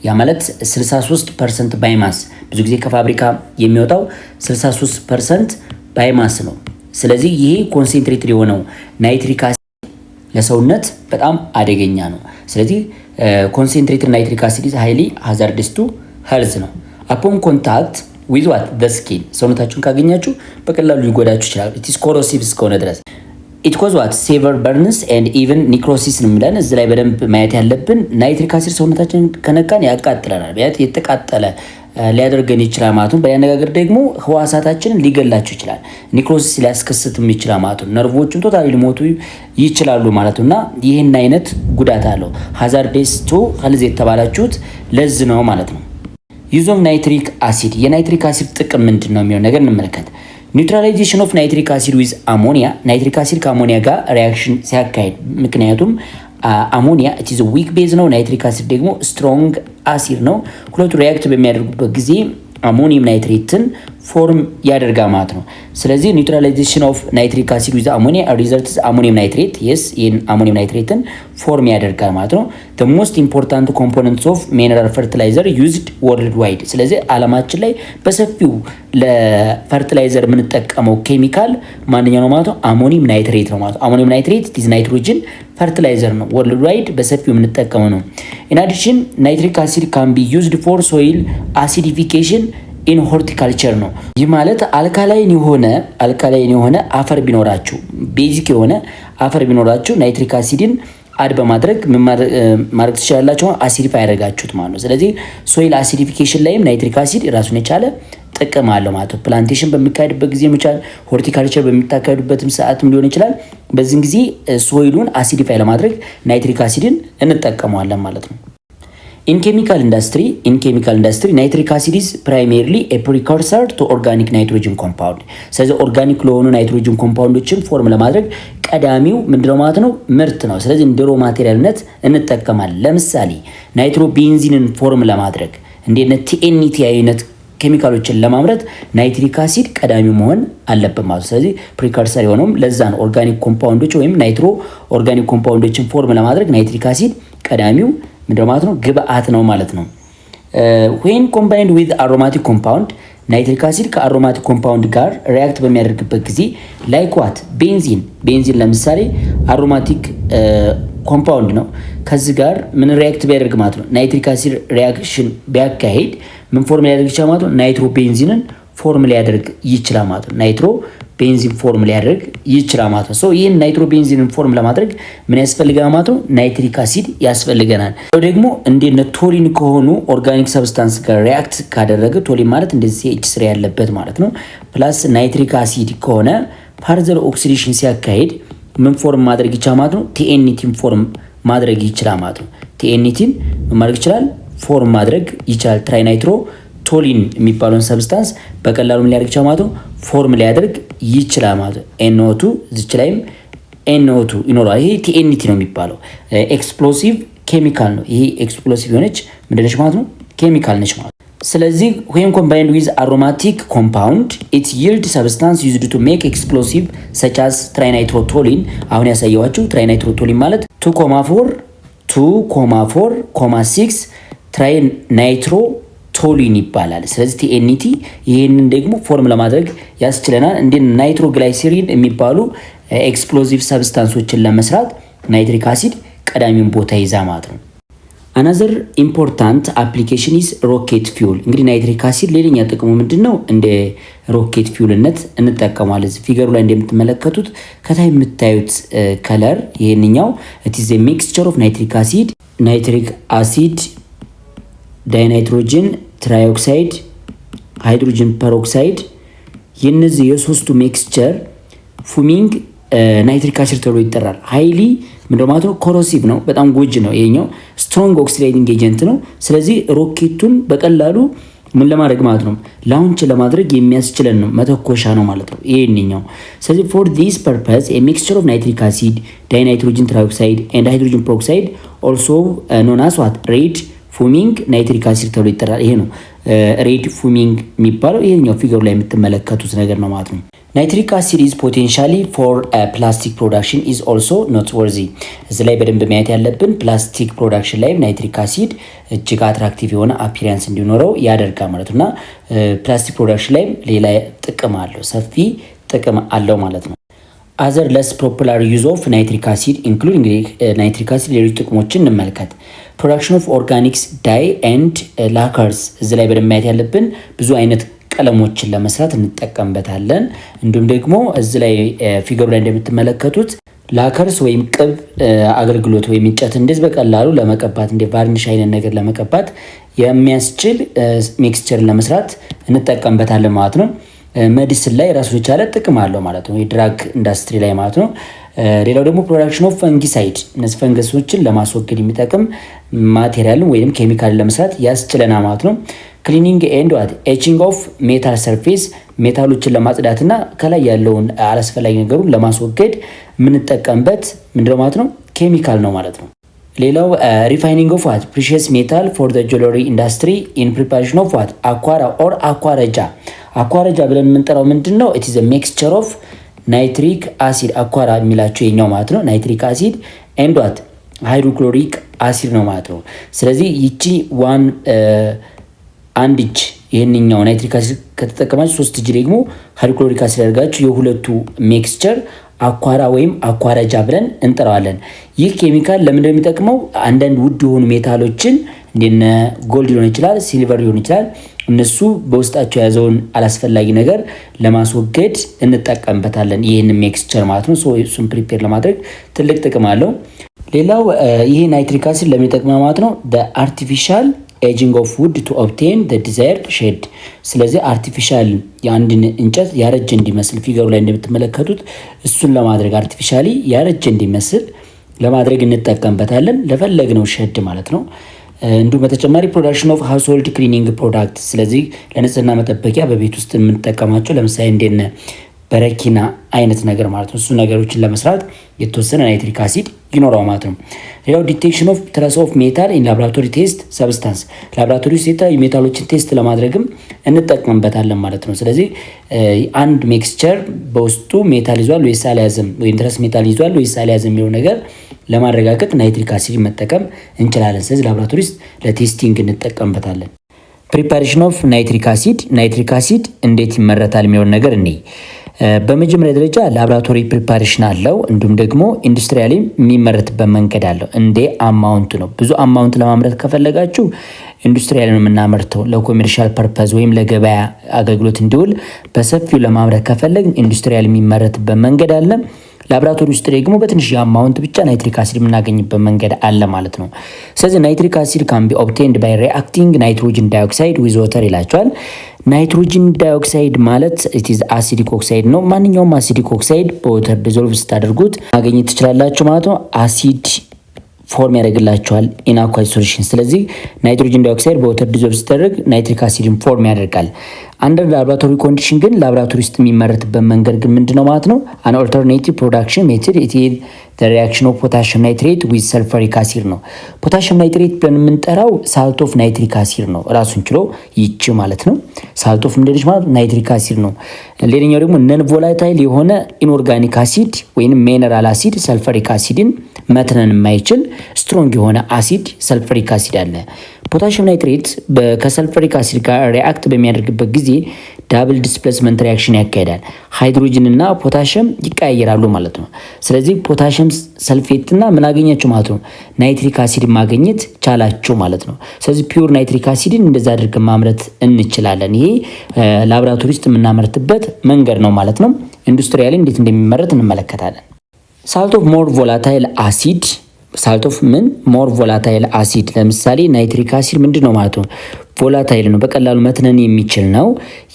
Speaker 1: ያ ማለት 63% ባይማስ ብዙ ጊዜ ከፋብሪካ የሚወጣው 63% ባይማስ ነው። ስለዚህ ይሄ ኮንሰንትሬትድ የሆነው ናይትሪክ አሲድ ለሰውነት በጣም አደገኛ ነው። ስለዚህ ኮንሰንትሬትድ ናይትሪክ አሲድ ኢዝ ሃይሊ ሃዛርደስ ቱ ሄልዝ ነው። አፖን ኮንታክት ዊዝ ዋት ዘ ስኪን ሰውነታችሁን ካገኛችሁ በቀላሉ ሊጎዳችሁ ይችላል። ኢት ኢዝ ኮሮሲቭ እስከሆነ ድረስ ኢት ኮዝ ዋት ሴቨር በርንስ ኤንድ ኢቨን ኒክሮሲስ ነው የሚለን። እዚህ ላይ በደንብ ማየት ያለብን ናይትሪክ አሲድ ሰውነታችንን ከነካን ያቃጥለናል፣ ቢያት የተቃጠለ ሊያደርገን ይችላል ማለት ነው። በያነጋገር ደግሞ ህዋሳታችንን ሊገላችሁ ይችላል። ኒክሮሲስ ሊያስከስትም ይችላል ማለት ነው። ነርቮቹም ቶታሊ ሊሞቱ ይችላሉ ማለት ነው። እና ይህን አይነት ጉዳት አለው። ሃዛርደስ ቱ ሄልዝ የተባላችሁት ለዚህ ነው ማለት ነው። ዩዝ ኦፍ ናይትሪክ አሲድ የናይትሪክ አሲድ ጥቅም ምንድን ነው የሚሆን ነገር እንመለከት። ኒውትራላይዜሽን ኦፍ ናይትሪክ አሲድ ዊዝ አሞኒያ ናይትሪክ አሲድ ከአሞኒያ ጋር ሪአክሽን ሲያካሄድ ምክንያቱም አሞኒያ ኢት ኢዝ ዊክ ቤዝ ነው፣ ናይትሪክ አሲድ ደግሞ ስትሮንግ አሲድ ነው። ሁለቱ ሪአክት በሚያደርጉበት ጊዜ አሞኒየም ናይትሬትን ፎርም ያደርጋል ማለት ነው። ስለዚህ ኒውትራላይዜሽን ኦፍ ናይትሪክ አሲድ ዊዝ አሞኒያ ሪዘልትስ አሞኒየም ናይትሬት የስ ይህን አሞኒየም ናይትሬትን ፎርም ያደርጋል ማለት ነው። the most important components of mineral fertilizer used worldwide ስለዚህ ዓለማችን ላይ በሰፊው ለፈርቲላይዘር የምንጠቀመው ኬሚካል ማንኛው ነው ማለት ነው? አሞኒየም ናይትሬት ነው ማለት ነው። አሞኒየም ናይትሬት ኢዝ ናይትሮጅን ፈርቲላይዘር ነው። ወርልድዋይድ በሰፊው የምንጠቀመው ነው። ኢን አዲሽን ናይትሪክ አሲድ ካን ቢ ዩዝድ ፎር ሶይል አሲዲፊኬሽን ኢን ሆርቲካልቸር ነው። ይህ ማለት አልካላይን የሆነ አፈር ቢኖራችሁ ቤዚክ የሆነ አፈር ቢኖራችሁ ናይትሪክ አሲድን አድ በማድረግ ማድረግ ትችላላችሁ። አሲዲፋይ ያደርጋችሁት ማለት ነው። ስለዚህ ሶይል አሲዲፊኬሽን ላይም ናይትሪክ አሲድ ራሱን የቻለ ጥቅም አለው ማለት ነው። ፕላንቴሽን በሚካሄድበት ጊዜ ይችላል፣ ሆርቲካልቸር በሚታካሄዱበትም ሰዓትም ሊሆን ይችላል። በዚህን ጊዜ ሶይሉን አሲዲፋይ ለማድረግ ናይትሪክ አሲድን እንጠቀመዋለን ማለት ነው። In chemical industry nitric acid is primarily a precursor to organic nitrogen compound ስለዚህ ኦርጋኒክ ለሆኑ ናይትሮጅን ኮምፓውንዶችን ፎርም ለማድረግ ቀዳሚው ምንድነው ማለት ነው? ምርት ነው። ስለዚህ እንደ ሮ ማቴሪያልነት እንጠቀማለን። ለምሳሌ ናይትሮ ቤንዚንን ፎርም ለማድረግ እንደነ ቲኤንቲ አይነት ኬሚካሎችን ለማምረት ናይትሪክ አሲድ ቀዳሚው መሆን አለበት ማለት። ስለዚህ ፕሪከርሰር የሆነውም ለዛ ነው። ኦርጋኒክ ኮምፓውንዶች ወይም ናይትሮ ኦርጋኒክ ኮምፓውንዶችን ፎርም ለማድረግ ናይትሪክ አሲድ ቀዳሚው ምንድነው ማለት ነው ግብአት ነው ማለት ነው። when combined with aromatic compound ናይትሪክ አሲድ ከአሮማቲክ ኮምፓውንድ ጋር ሪያክት በሚያደርግበት ጊዜ ላይክ ዋት ቤንዚን ለምሳሌ አሮማቲክ ኮምፓውንድ ነው። ከዚህ ጋር ምን ሪያክት ቢያደርግ ማለት ነው ናይትሪክ አሲድ ሪያክሽን ቢያካሄድ ምን ፎርም ሊያደርግ ይችላል ማለት ነው ናይትሮ ቤንዚንን ፎርም ሊያደርግ ይችላል ማለት ነው። ናይትሮ ቤንዚን ፎርም ሊያደርግ ይችላል ማለት ነው። ሶ ይህን ናይትሮ ቤንዚንን ፎርም ለማድረግ ምን ያስፈልገናል ማለት ነው ናይትሪክ አሲድ ያስፈልገናል። ደግሞ እንደ ቶሊን ከሆኑ ኦርጋኒክ ሰብስታንስ ጋር ሪያክት ካደረገ ቶሊን ማለት እንደዚህ CH3 ያለበት ማለት ነው ፕላስ ናይትሪክ አሲድ ከሆነ ፋርዘር ኦክሲዴሽን ሲያካሄድ ምን ፎርም ማድረግ ይችላል ማለት ነው ቲኤንቲን ፎርም ማድረግ ይችላል ማለት ነው። ቲኤንቲን ማድረግ ይችላል ፎርም ማድረግ ይችላል። ትራይናይትሮ ቶሊን የሚባለውን ሰብስታንስ በቀላሉ ምን ሊያደርግ ይችላል ማለት ነው ፎርም ሊያደርግ ይችላል ማለት ነው። NO2 እዚች ላይም NO2 ይኖራል። ይሄ ቲኤንቲ ነው የሚባለው ኤክስፕሎሲቭ ኬሚካል ነው። ይሄ ኤክስፕሎሲቭ የሆነች ምንድነች ማለት ነው ኬሚካል ነች ማለት ነው። ስለዚህ when combined with aromatic compound it yield substance used to make explosive such as trinitrotoluene አሁን ያሳየዋችሁ ትራይናይትሮቶሊን ማለት 2,4,6 ትራይናይትሮ ቶሊን ይባላል። ስለዚህ ቲኤንቲ ይሄንን ደግሞ ፎርም ለማድረግ ያስችለናል። እንደ ናይትሮግላይሰሪን የሚባሉ ኤክስፕሎሲቭ ሰብስታንሶችን ለመስራት ናይትሪክ አሲድ ቀዳሚውን ቦታ ይዛ ማለት ነው። አናዘር ኢምፖርታንት አፕሊኬሽን ኢዝ ሮኬት ፊውል። እንግዲህ ናይትሪክ አሲድ ሌላኛ ጥቅሙ ምንድነው እንደ ሮኬት ፊውልነት እንጠቀማለን። እዚህ ፊገሩ ላይ እንደምትመለከቱት ከታይ የምታዩት ከለር ይሄንኛው it is a mixture of nitric acid ዳይናይትሮጅን ትራይኦክሳይድ ሃይድሮጅን ፐሮክሳይድ የነዚህ የሶስቱ ሚክስቸር ፉሚንግ ናይትሪክ አሲድ ተብሎ ይጠራል። ሃይሊ ምንድነው ማለት ነው ኮሮሲቭ ነው፣ በጣም ጎጂ ነው። ይሄኛው ስትሮንግ ኦክሲዳይዚንግ ኤጀንት ነው። ስለዚህ ሮኬቱን በቀላሉ ምን ለማድረግ ማለት ነው ላውንች ለማድረግ የሚያስችለን ነው፣ መተኮሻ ነው ማለት ነው ይሄንኛው። ስለዚህ for this purpose a mixture of nitric acid dinitrogen trioxide and hydrogen peroxide also known as what red ፉሚንግ ናይትሪክ አሲድ ተብሎ ይጠራል። ይሄ ነው ሬድ ፉሚንግ የሚባለው ይሄኛው ፊገሩ ላይ የምትመለከቱት ነገር ነው ማለት ነው። ናይትሪክ አሲድ ኢዝ ፖቴንሻሊ ፎር ፕላስቲክ ፕሮዳክሽን ኢዝ ኦልሶ ኖት ወርዚ። እዚህ ላይ በደንብ ማየት ያለብን ፕላስቲክ ፕሮዳክሽን ላይ ናይትሪክ አሲድ እጅግ አትራክቲቭ የሆነ አፒራንስ እንዲኖረው ያደርጋል ማለት ነውና ፕላስቲክ ፕሮዳክሽን ላይ ሌላ ጥቅም አለው፣ ሰፊ ጥቅም አለው ማለት ነው። አዘር ለስ ፖፑላር ዩዝ ኦፍ ናይትሪክ አሲድ ኢንክሉድ እንግዲህ ናይትሪክ አሲድ ሌሎች ጥቅሞችን እንመልከት። ፕሮዳክሽን ኦፍ ኦርጋኒክስ ዳይ ኤንድ ላከርስ። እዚህ ላይ በደንብ ማየት ያለብን ብዙ አይነት ቀለሞችን ለመስራት እንጠቀምበታለን። እንዲሁም ደግሞ እዚህ ላይ ፊገሩ ላይ እንደምትመለከቱት ላከርስ ወይም ቅብ አገልግሎት ወይም እንጨት እንደዚህ በቀላሉ ለመቀባት እንደ ቫርኒሽ አይነት ነገር ለመቀባት የሚያስችል ሚክስቸር ለመስራት እንጠቀምበታለን ማለት ነው። ሜዲሲን ላይ ራሱ የቻለ ጥቅም አለው ማለት ነው፣ የድራግ ኢንዱስትሪ ላይ ማለት ነው። ሌላው ደግሞ ፕሮዳክሽን ኦፍ ፈንጊሳይድ፣ እነዚህ ፈንገሶችን ለማስወገድ የሚጠቅም ማቴሪያልን ወይም ኬሚካልን ለመስራት ያስችለናል ማለት ነው። ክሊኒንግ ኤንድ ዋት ኤቺንግ ኦፍ ሜታል ሰርፌስ፣ ሜታሎችን ለማጽዳትና ከላይ ያለውን አላስፈላጊ ነገሩን ለማስወገድ የምንጠቀምበት ምንድነው ማለት ነው ኬሚካል ነው ማለት ነው። ሌላው ሪፋይኒንግ ኦፍ ዋት ፕሪሺየስ ሜታል ፎር ዘ ጆለሪ ኢንዱስትሪ ኢን ፕሪፓሬሽን ኦፍ ዋት አኳራ ኦር አኳረጃ። አኳረጃ ብለን የምንጠራው ምንድን ነው? ኢት ኢዝ አ ሚክስቸር ኦፍ ናይትሪክ አሲድ አኳራ የሚላቸው የኛው ማለት ነው ናይትሪክ አሲድ ኤንድ ዋት ሃይድሮክሎሪክ አሲድ ነው ማለት ነው። ስለዚህ ይቺ አንድ እጅ ይህንኛው ናይትሪክ አሲድ ከተጠቀማችሁ 3 እጅ ደግሞ ሃይድሮክሎሪክ አሲድ ያደርጋችሁ የሁለቱ ሚክስቸር አኳራ ወይም አኳረጃ ብለን እንጠራዋለን። ይህ ኬሚካል ለምን እንደሚጠቅመው አንዳንድ ውድ የሆኑ ሜታሎችን እንደነ ጎልድ ሊሆን ይችላል፣ ሲልቨር ሊሆን ይችላል፣ እነሱ በውስጣቸው የያዘውን አላስፈላጊ ነገር ለማስወገድ እንጠቀምበታለን ይህን ሚክስቸር ማለት ነው። እሱን ፕሪፔር ለማድረግ ትልቅ ጥቅም አለው። ሌላው ይሄ ናይትሪክ አሲድ ለምን ይጠቅማል ማለት ነው አርቲፊሻል ኤጂንግ ኦፍ ውድ ቱ ኦብቴን ዘ ዲዛይርድ ሼድ። ስለዚህ አርቲፊሻል የአንድን እንጨት ያረጀ እንዲመስል ፊገሩ ላይ እንደምትመለከቱት እሱን ለማድረግ አርቲፊሻሊ ያረጀ እንዲመስል ለማድረግ እንጠቀምበታለን ለፈለግነው ሼድ ማለት ነው። እንዲሁም በተጨማሪ ፕሮዳክሽን ኦፍ ሃውስሆልድ ክሊኒንግ ፕሮዳክት፣ ስለዚህ ለንጽህና መጠበቂያ በቤት ውስጥ የምንጠቀማቸው ለምሳሌ እንደነ በረኪና አይነት ነገር ማለት ነው። እሱ ነገሮችን ለመስራት የተወሰነ ናይትሪክ አሲድ ይኖረው ማለት ነው። ሌላው ዲቴክሽን ኦፍ ትረስ ኦፍ ሜታል ኢን ላቦራቶሪ ቴስት ሰብስታንስ፣ ላቦራቶሪ ውስጥ የተለያዩ ሜታሎችን ቴስት ለማድረግም እንጠቀምበታለን ማለት ነው። ስለዚህ አንድ ሜክስቸር በውስጡ ሜታል ይዟል ወይስ አልያዘም ወይም ትረስ ሜታል ይዟል ወይስ አልያዘም የሚለው ነገር ለማረጋገጥ ናይትሪክ አሲድ መጠቀም እንችላለን። ስለዚህ ላቦራቶሪ ውስጥ ለቴስቲንግ እንጠቀምበታለን። ፕሪፓሬሽን ኦፍ ናይትሪክ አሲድ፣ ናይትሪክ አሲድ እንዴት ይመረታል የሚለውን ነገር እኔ በመጀመሪያ ደረጃ ላቦራቶሪ ፕሪፓሬሽን አለው፣ እንዲሁም ደግሞ ኢንዱስትሪያሊ የሚመረትበት መንገድ አለው። እንደ አማውንቱ ነው። ብዙ አማውንት ለማምረት ከፈለጋችሁ ኢንዱስትሪያሊ ነው የምናመርተው። ለኮሜርሻል ፐርፐዝ ወይም ለገበያ አገልግሎት እንዲውል በሰፊው ለማምረት ከፈለግ ኢንዱስትሪያሊ የሚመረትበት መንገድ አለ። ላቦራቶሪ ውስጥ ደግሞ በትንሽ አማውንት ብቻ ናይትሪክ አሲድ የምናገኝበት መንገድ አለ ማለት ነው። ስለዚህ ናይትሪክ አሲድ ካን ቢ ኦብቴንድ ባይ ሪአክቲንግ ናይትሮጅን ዳይኦክሳይድ ዊዝ ወተር ይላቸዋል። ናይትሮጅን ዳይኦክሳይድ ማለት ኢትዝ አሲዲክ ኦክሳይድ ነው። ማንኛውም አሲዲክ ኦክሳይድ በወተር ዲዞልቭ ስታደርጉት ማግኘት ትችላላችሁ ማለት ነው። አሲድ ፎርም ያደርግላቸዋል ኢን አኳስ ሶሉሽን። ስለዚህ ናይትሮጅን ዳይኦክሳይድ በወተር ዲዞልቭ ሲደረግ ናይትሪክ አሲድን ፎርም ያደርጋል። አንደር ላቦራቶሪ ኮንዲሽን ግን ላቦራቶሪ ውስጥ የሚመረትበት መንገድ ግን ምንድነው ማለት ነው? አን ኦልተርኔቲቭ ፕሮዳክሽን ሜትድ ኢት ኢዝ ዘ ሪአክሽን ኦፍ ፖታሽየም ናይትሬት ዊዝ ሰልፈሪክ አሲድ ነው። ፖታሽየም ናይትሬት ብለን የምንጠራው ሳልት ኦፍ ናይትሪክ አሲድ ነው። ራሱን ችሎ ይቺ ማለት ነው። ሳልት ኦፍ ምንድነች ማለት ናይትሪክ አሲድ ነው። ሌላኛው ደግሞ ነን ቮላታይል የሆነ ኢንኦርጋኒክ አሲድ ወይም ሚነራል አሲድ ሰልፈሪክ አሲድን መትነን የማይችል ስትሮንግ የሆነ አሲድ ሰልፈሪክ አሲድ አለ። ፖታሽየም ናይትሬት ከሰልፈሪክ አሲድ ጋር ሪአክት በሚያደርግበት ጊዜ ዳብል ዲስፕሌስመንት ሪአክሽን ያካሄዳል። ሃይድሮጅን እና ፖታሽየም ይቀያየራሉ ማለት ነው። ስለዚህ ፖታሽየም ሰልፌት እና ምን አገኛችሁ ማለት ነው? ናይትሪክ አሲድ ማግኘት ቻላችሁ ማለት ነው። ስለዚህ ፒውር ናይትሪክ አሲድን እንደዛ አድርገን ማምረት እንችላለን። ይሄ ላቦራቶሪ ውስጥ የምናመርትበት መንገድ ነው ማለት ነው። ኢንዱስትሪያሊ እንዴት እንደሚመረት እንመለከታለን። ሳልት ኦፍ ሞር ቮላታይል አሲድ፣ ሳልት ኦፍ ምን ሞር ቮላታይል አሲድ። ለምሳሌ ናይትሪክ አሲድ ምንድን ነው ማለት ነው? ቮላታይል ነው፣ በቀላሉ መትነን የሚችል ነው።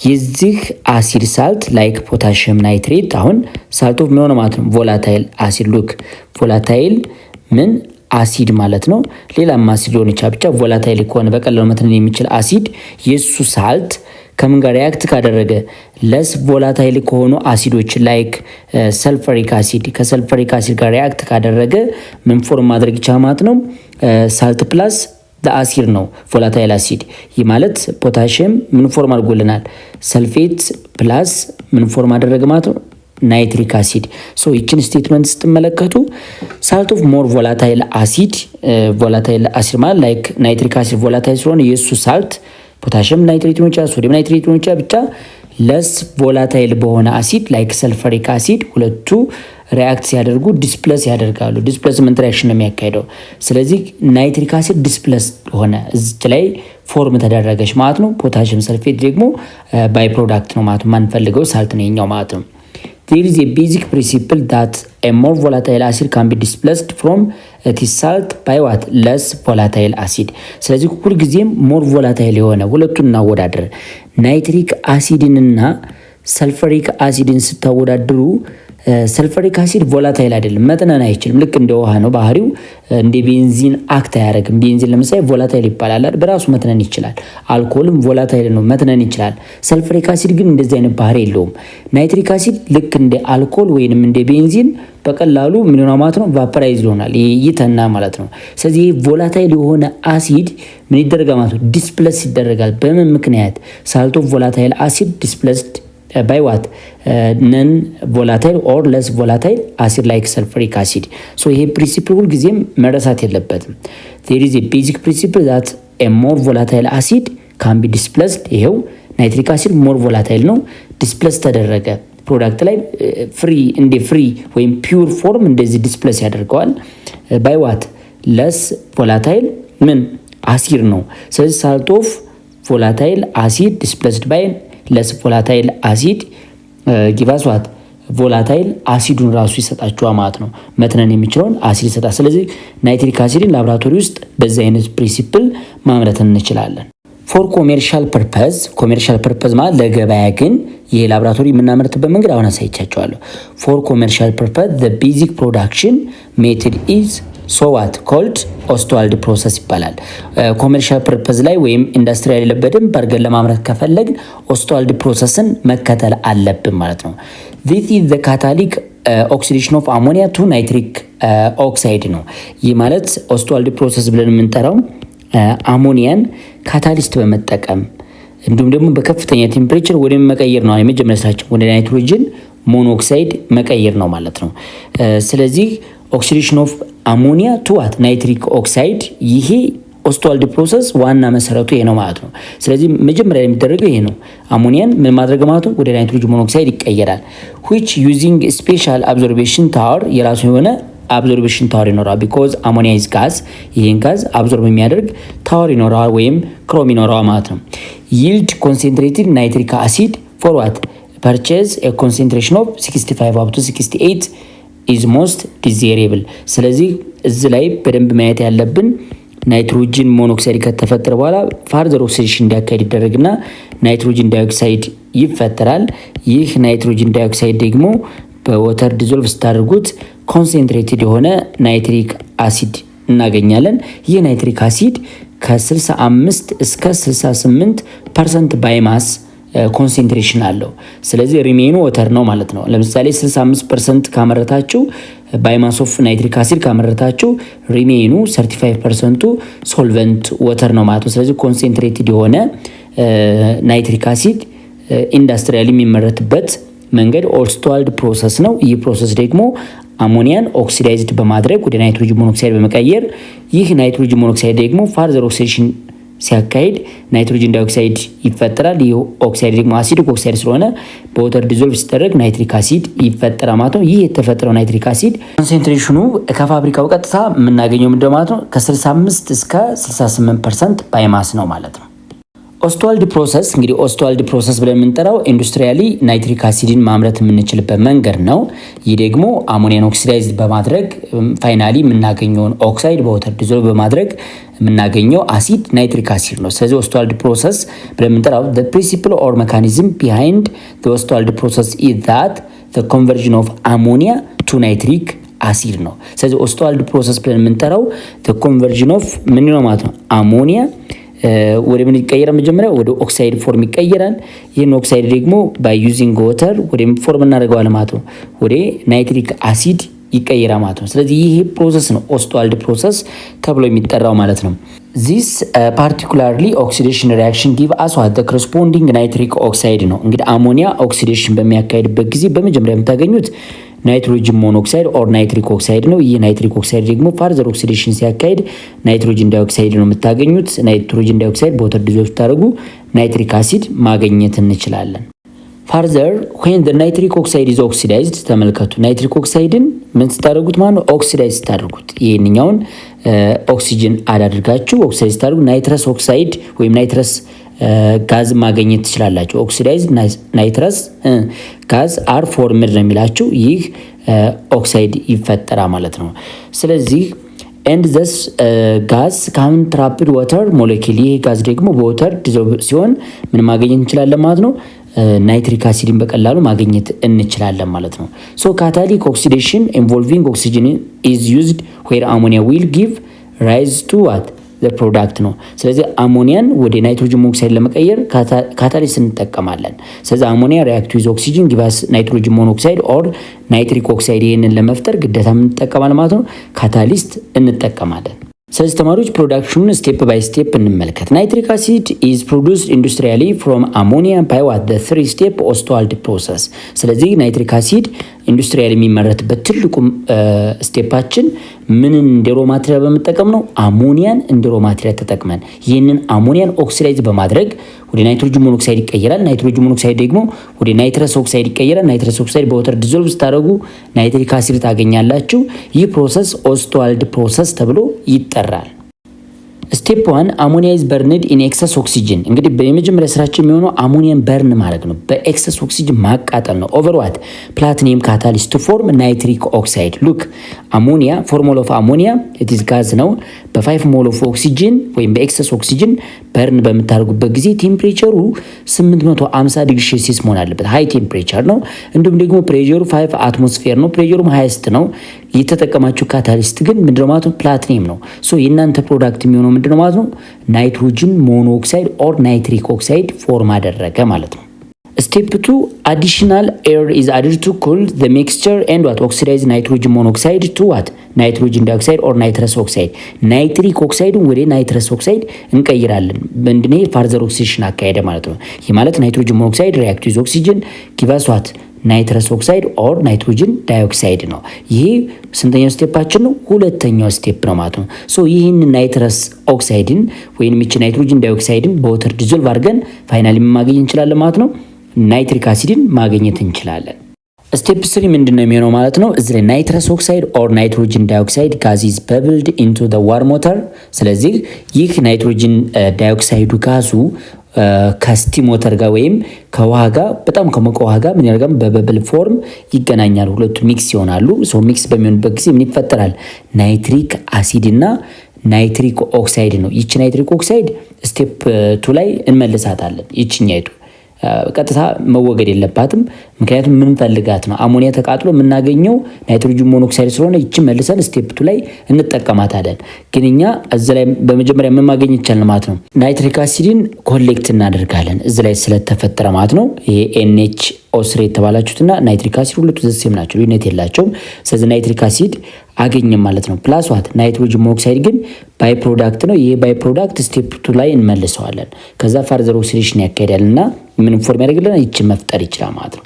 Speaker 1: የዚህ አሲድ ሳልት ላይክ ፖታሽየም ናይትሬት አሁን ሳልት ኦፍ ምን ሆነ ማለት ነው? ቮላታይል አሲድ። ሉክ ቮላታይል ምን አሲድ ማለት ነው። ሌላም አሲድ ሊሆን ይችላል። ብቻ ቮላታይል ከሆነ በቀላሉ መትነን የሚችል አሲድ የሱ ሳልት ከምን ጋር ሪአክት ካደረገ ለስ ቮላታይል ከሆኑ አሲዶች ላይክ ሰልፈሪክ አሲድ ከሰልፈሪክ አሲድ ጋር ሪአክት ካደረገ ምን ፎርም ማድረግ ይቻላል ማለት ነው? ሳልት ፕላስ አሲድ ነው ቮላታይል አሲድ። ይህ ማለት ፖታሽየም ምን ፎርም አድርጎልናል? ሰልፌት ፕላስ ምን ፎርም አደረገ ማለት ነው? ናይትሪክ አሲድ። ሶ ይችን ስቴትመንት ስትመለከቱ ሳልት ኦፍ ሞር ቮላታይል አሲድ ማለት ላይክ ናይትሪክ አሲድ ቮላታይል ስለሆነ የእሱ ሳልት ፖታሽየም ናይትሬት ሊሆን ይችላል፣ ሶዲየም ናይትሬት ሊሆን ይችላል። ብቻ ለስ ቮላታይል በሆነ አሲድ ላይክ ሰልፈሪክ አሲድ ሁለቱ ሪአክት ሲያደርጉ ዲስፕለስ ያደርጋሉ። ዲስፕሌስመንት ሪአክሽን ነው የሚያካሄደው። ስለዚህ ናይትሪክ አሲድ ዲስፕለስ ሆነ እዚች ላይ ፎርም ተደረገች ማለት ነው። ፖታሽየም ሰልፌት ደግሞ ባይ ፕሮዳክት ነው ማለት ነው። ማንፈልገው ሳልት ነው የኛው ማለት ነው። There is a basic principle that a more volatile acid can be displaced from its salt by what? less volatile acid። ስለዚህ ሁልጊዜም ሞር ቮላታይል የሆነ ሁለቱን እናወዳደር። ናይትሪክ አሲድንና ሰልፈሪክ አሲድን ስታወዳድሩ ሰልፈሪክ አሲድ ቮላታይል አይደለም፣ መጥነን አይችልም። ልክ እንደ ውሃ ነው ባህሪው። እንደ ቤንዚን አክት አያደርግም። ቤንዚን ለምሳሌ ቮላታይል ይባላል፣ በራሱ መጥነን ይችላል። አልኮልም ቮላታይል ነው፣ መጥነን ይችላል። ሰልፈሪክ አሲድ ግን እንደዚህ አይነት ባህሪ የለውም። ናይትሪክ አሲድ ልክ እንደ አልኮል ወይንም እንደ ቤንዚን በቀላሉ ምን ሆነ ማለት ነው? ቫፐራይዝ ይሆናል፣ ይተና ማለት ነው። ስለዚህ ይሄ ቮላታይል የሆነ አሲድ ምን ይደረጋል ማለት ነው? ዲስፕለስ ይደረጋል። በምን ምክንያት? ሳልት ኦፍ ቮላታይል አሲድ ዲስፕለስድ by what? non volatile or less volatile acid like sulfuric acid። so ይሄ ፕሪንሲፕል ሁልጊዜም መረሳት የለበትም። there is a basic principle that a more volatile acid can be displaced። ይሄው ናይትሪክ አሲድ ሞር ቮላታይል ነው፣ ዲስፕሌስ ተደረገ ፕሮዳክት ላይ ፍሪ ወይም ፒውር ፎርም እንደዚህ ዲስፕሌስ ያደርገዋል። by what? less volatile ምን አሲድ ነው። ስለዚህ ሳልት ኦፍ ቮላታይል አሲድ ዲስፕሌስድ ባይ ለስ ቮላታይል አሲድ ጊቫስ ዋት? ቮላታይል አሲዱን ራሱ ይሰጣችኋል ማለት ነው። መትነን የሚችለውን አሲድ ይሰጣል። ስለዚህ ናይትሪክ አሲድን ላቦራቶሪ ውስጥ በዚህ አይነት ፕሪንሲፕል ማምረት እንችላለን። ፎር ኮሜርሻል ፐርፐዝ ማለት ለገበያ ግን ይሄ ላቦራቶሪ የምናመርትበት መንገድ አሁን አሳይቻችኋለሁ። ፎር ኮሜርሻል ፐርፐዝ the basic production method is ሶ ዋት ኮልድ ኦስትዋልድ ፕሮሰስ ይባላል። ኮሜርሻል ፐርፐዝ ላይ ወይም ኢንዱስትሪያል ላይ በደንብ አድርገን ለማምረት ከፈለግ ኦስትዋልድ ፕሮሰስን መከተል አለብን ማለት ነው። this is the catalytic oxidation of ammonia to nitric oxide ነው። ይህ ማለት ኦስትዋልድ ፕሮሰስ ብለን የምንጠራው አሞኒያን ካታሊስት በመጠቀም እንዲሁም ደግሞ በከፍተኛ ቴምፕሬቸር ወደ መቀየር ነው። የመጀመሪያ ስራችን ወደ ናይትሮጅን ሞኖክሳይድ መቀየር ነው ማለት ነው። ስለዚህ ኦክሲዴሽን ኦፍ አሞኒያ ቱ ዋት ናይትሪክ ኦክሳይድ ይሄ ኦስትዋልድ ፕሮሰስ ዋና መሰረቱ ይሄ ነው ማለት ነው። ስለዚህ መጀመሪያ የሚደረገው ይሄ ነው። አሞኒያን ምን ማድረግ ማለት ነው? ወደ ናይትሮጅን ሞኖክሳይድ ይቀየራል። which using special absorption tower የራሱ የሆነ አብዞርቤሽን ታወር ይኖራል። ቢኮዝ አሞኒያ ኢዝ ጋዝ፣ ይሄን ጋዝ አብዞርብ የሚያደርግ ታወር ይኖራል ወይም ክሮም ይኖራል ማለት ነው። yield concentrated nitric acid for what purchase a concentration of 65 up to 68 is most desirable። ስለዚህ እዚህ ላይ በደንብ ማየት ያለብን ናይትሮጅን ሞኖክሳይድ ከተፈጠረ በኋላ ፋርዘር ኦክሲዴሽን እንዲያካሄድ ይደረግና ናይትሮጅን ዳይኦክሳይድ ይፈጠራል። ይህ ናይትሮጅን ዳይኦክሳይድ ደግሞ በወተር ዲዞልቭ ስታደርጉት ኮንሴንትሬትድ የሆነ ናይትሪክ አሲድ እናገኛለን። ይህ ናይትሪክ አሲድ ከ65 እስከ 68% ባይማስ ኮንሴንትሬሽን አለው። ስለዚህ ሪሜኑ ወተር ነው ማለት ነው። ለምሳሌ 65% ካመረታችሁ ባይማስ ኦፍ ናይትሪክ አሲድ ካመረታችሁ ሪሜኑ 35%ቱ ሶልቨንት ወተር ነው ማለት ነው። ስለዚህ ኮንሴንትሬትድ የሆነ ናይትሪክ አሲድ ኢንዱስትሪያሊ የሚመረትበት መንገድ ኦስትዋልድ ፕሮሰስ ነው። ይህ ፕሮሰስ ደግሞ አሞኒያን ኦክሲዳይዝድ በማድረግ ወደ ናይትሮጅን ሞኖክሳይድ በመቀየር ይህ ናይትሮጅን ሞኖክሳይድ ደግሞ ፋርዘር ኦክሲዴሽን ሲያካሂድ ናይትሮጅን ዳይኦክሳይድ ይፈጠራል። ይህ ኦክሳይድ ደግሞ አሲዲክ ኦክሳይድ ስለሆነ በወተር ዲዞልቭ ሲደረግ ናይትሪክ አሲድ ይፈጠራል ማለት ነው። ይህ የተፈጠረው ናይትሪክ አሲድ ኮንሰንትሬሽኑ ከፋብሪካው ቀጥታ የምናገኘው ምንድነው ማለት ነው? ከ65 እስከ 68% ባይማስ ነው ማለት ነው። ኦስትዋልድ ፕሮሰስ እንግዲህ ኦስትዋልድ ፕሮሰስ ብለን የምንጠራው ኢንዱስትሪያሊ ናይትሪክ አሲድን ማምረት የምንችልበት መንገድ ነው። ይህ ደግሞ አሞኒያን ኦክሲዳይዝድ በማድረግ ፋይናሊ የምናገኘውን ኦክሳይድ በወተር ዲዞልቭ በማድረግ የምናገኘው አሲድ ናይትሪክ አሲድ ነው። ስለዚህ ኦስትዋልድ ፕሮሰስ ብለን የምንጠራው the principle or mechanism behind the ኦስትዋልድ process is that the conversion of ammonia to nitric acid ነው። ስለዚህ ኦስትዋልድ ፕሮሰስ ብለን የምንጠራው the conversion of ምን ነው ማለት ነው? አሞኒያ ወደ ምን ይቀየራል? መጀመሪያ ወደ ኦክሳይድ ፎርም ይቀየራል። ይህን ኦክሳይድ ደግሞ ባይ ዩዚንግ ዋተር ወደ ፎርም እናደርገዋለን ማለት ነው። ወደ ናይትሪክ አሲድ ይቀየራል ማለት ነው። ስለዚህ ይሄ ፕሮሰስ ነው ኦስትዋልድ ፕሮሰስ ተብሎ የሚጠራው ማለት ነው። ዚስ ፓርቲኩላርሊ ኦክሲዴሽን ሪአክሽን ጊቭ አስ ዋት ዘ ኮረስፖንዲንግ ናይትሪክ ኦክሳይድ ነው። እንግዲህ አሞኒያ ኦክሲዴሽን በሚያካሄድበት ጊዜ በመጀመሪያ የምታገኙት ናይትሮጅን ሞኖክሳይድ ኦር ናይትሪክ ኦክሳይድ ነው። ይህ ናይትሪክ ኦክሳይድ ደግሞ ፋርዘር ኦክሲዴሽን ሲያካሄድ ናይትሮጅን ዳይኦክሳይድ ነው የምታገኙት። ናይትሮጅን ዳይኦክሳይድ በወተር ዲዞልቭ ስታደርጉ ናይትሪክ አሲድ ማግኘት እንችላለን። ፋርዘር when the nitric oxide is oxidized ተመልከቱ። ናይትሪክ ኦክሳይድን ምን ስታደርጉት ማለት ነው? ኦክሲዳይዝ ስታደርጉት ይሄንኛውን ኦክሲጅን አዳድርጋችሁ ኦክሳይድ ስታደርጉ ናይትረስ ኦክሳይድ ወይም ናይትረስ ጋዝ ማግኘት ትችላላችሁ። ኦክሲዳይዝድ ናይትረስ ጋዝ አር ፎርምድ ነው የሚላችሁ። ይህ ኦክሳይድ ይፈጠራል ማለት ነው። ስለዚህ ኤንድ ዘስ ጋዝ ካም ትራፕድ ዋተር ሞለኪል ይህ ጋዝ ደግሞ በወተር ዲዞልቭ ሲሆን ምን ማግኘት እንችላለን ማለት ነው? ናይትሪክ አሲድን በቀላሉ ማግኘት እንችላለን ማለት ነው። ሶ ካታሊክ ኦክሲዴሽን ኢንቮልቪንግ ኦክሲጅን ኢዝ ዩዝድ ዌር አሞኒያ ዊል ጊቭ ራይዝ ቱ ዋት ዘ ፕሮዳክት ነው። ስለዚህ አሞኒያን ወደ ናይትሮጅን ሞኖክሳይድ ለመቀየር ካታሊስት እንጠቀማለን። ስለዚህ አሞኒያ ሪአክት ዊዝ ኦክሲጅን ጊቫስ ናይትሮጅን ሞኖክሳይድ ኦር ናይትሪክ ኦክሳይድ ይህንን ለመፍጠር ግዴታ እንጠቀማለን ማለት ነው። ካታሊስት እንጠቀማለን። ስለዚህ ተማሪዎች ፕሮዳክሽኑን ስቴፕ ባይ ስቴፕ እንመልከት። ናይትሪክ አሲድ ኢዝ ፕሮዱስድ ኢንዱስትሪያሊ ፍሮም አሞኒያ ባይ ዋት ዘ 3 ስቴፕ ኦስትዋልድ ፕሮሰስ። ስለዚህ ናይትሪክ አሲድ ኢንዱስትሪያሊ የሚመረትበት ትልቁ ስቴፓችን ምንን እንደ ሮ ማቴሪያል በመጠቀም ነው? አሞኒያን እንደ ሮ ማቴሪያል ተጠቅመን ይህንን አሞኒያን ኦክሲዳይዝ በማድረግ ወደ ናይትሮጅን ሞኖክሳይድ ይቀየራል። ናይትሮጅን ሞኖክሳይድ ደግሞ ወደ ናይትረስ ኦክሳይድ ይቀየራል። ናይትረስ ኦክሳይድ በወተር ዲዞልቭ ስታደርጉ ናይትሪክ አሲድ ታገኛላችሁ። ይህ ፕሮሰስ ኦስትዋልድ ፕሮሰስ ተብሎ ይጠራል። ስቴፕ 1 አሞኒያ ኢዝ በርንድ ኢን ኤክሰስ ኦክሲጅን። እንግዲህ በመጀመሪያ ስራችን የሚሆነው አሞኒያን በርን ማድረግ ነው፣ በኤክሰስ ኦክሲጅን ማቃጠል ነው። ኦቨር ዋት ፕላቲኒየም ካታሊስት ቱ ፎርም ናይትሪክ ኦክሳይድ። ሉክ አሞኒያ ፎርሙላ ኦፍ አሞኒያ ኢት ኢዝ ጋዝ ነው። በ5 ሞል ኦፍ ኦክሲጅን ወይም በኤክሰስ ኦክሲጅን በርን በምታደርጉበት ጊዜ ቴምፕሬቸሩ 850 ዲግሪ ሴልሲየስ መሆን አለበት። ሃይ ቴምፕሬቸር ነው። እንዲሁም ደግሞ ፕሬሸሩ 5 አትሞስፌር ነው። ፕሬሸሩም ሃይስት ነው። የተጠቀማችሁ ካታሊስት ግን ምንድነው ማለት ነው? ፕላቲኒየም ነው። ሶ የእናንተ ፕሮዳክት የሚሆነው ምንድነው ማለት ነው? ናይትሮጅን ሞኖክሳይድ ኦር ናይትሪክ ኦክሳይድ ፎርም አደረገ ማለት ነው። Step 2, additional air is added to cool the mixture and what? Oxidize nitrogen monoxide to what? Nitrogen dioxide or nitrous oxide. ናይትሪክ ኦክሳይድን ወደ ናይትረስ ኦክሳይድ እንቀይራለን። በእንደኔ ፋርዘር ኦክሲዴሽን አካሄደ ማለት ነው። ይህ ማለት ናይትሮጅን ሞኖክሳይድ ሪአክት ዊዝ ኦክሲጅን ጊቭ አስ ዋት? ናይትረስ ኦክሳይድ ኦር ናይትሮጅን ዳይኦክሳይድ ነው። ይሄ ስንተኛው ስቴፓችን ነው? ሁለተኛው ስቴፕ ነው ማለት ነው። ሶ ይህን ናይትረስ ኦክሳይድን ወይንም ይህች ናይትሮጅን ዳይኦክሳይድን በወተር ዲዞልቭ አድርገን ፋይናሊ ማግኘት እንችላለን ማለት ነው። ናይትሪክ አሲድን ማግኘት እንችላለን። ስቴፕ 3 ምንድነው የሚሆነው ማለት ነው? እዚህ ላይ ናይትረስ ኦክሳይድ ኦር ናይትሮጅን ዳይኦክሳይድ ጋዝ ኢዝ በብልድ ኢንቱ ዘ ዋርም ዋተር። ስለዚህ ይህ ናይትሮጅን ዳይኦክሳይዱ ጋዙ ከስቲም ወተር ጋር ወይም ከውሃ ጋር በጣም ከሞቀ ውሃ ጋር ምን ያደርጋል? በበብል ፎርም ይገናኛሉ። ሁለቱ ሚክስ ይሆናሉ። ሶ ሚክስ በሚሆንበት ጊዜ ምን ይፈጠራል? ናይትሪክ አሲድ እና ናይትሪክ ኦክሳይድ ነው። ይቺ ናይትሪክ ኦክሳይድ ስቴፕ 2 ላይ እንመልሳታለን። ይቺኛይቱ ቀጥታ መወገድ የለባትም። ምክንያቱም ምን ፈልጋት ነው? አሞኒያ ተቃጥሎ የምናገኘው ናይትሮጅን ሞኖክሳይድ ስለሆነ ይቺ መልሰን ስቴፕ 2 ላይ እንጠቀማታለን። ግን እኛ እዚ ላይ በመጀመሪያ ምን ማግኘት ይቻላል ማለት ነው? ናይትሪክ አሲድን ኮሌክት እናደርጋለን እዚ ላይ ስለተፈጠረ ማለት ነው። ይሄ ኤንኤች ኦ3 የተባላችሁትና ናይትሪክ አሲድ ሁለቱ ዘሴም ናቸው፣ ልዩነት የላቸውም። ስለዚህ ናይትሪክ አሲድ አገኘም ማለት ነው። ፕላስ ዋት? ናይትሮጅን ሞኖክሳይድ ግን ባይ ፕሮዳክት ነው። ይሄ ባይ ፕሮዳክት ስቴፕ 2 ላይ እንመልሰዋለን። ከዛ ፋርዘር ኦክሲዴሽን ያካሄዳልና ምን ፎርም ያደርግልናል? ይቺ መፍጠር ይችላል ማለት ነው።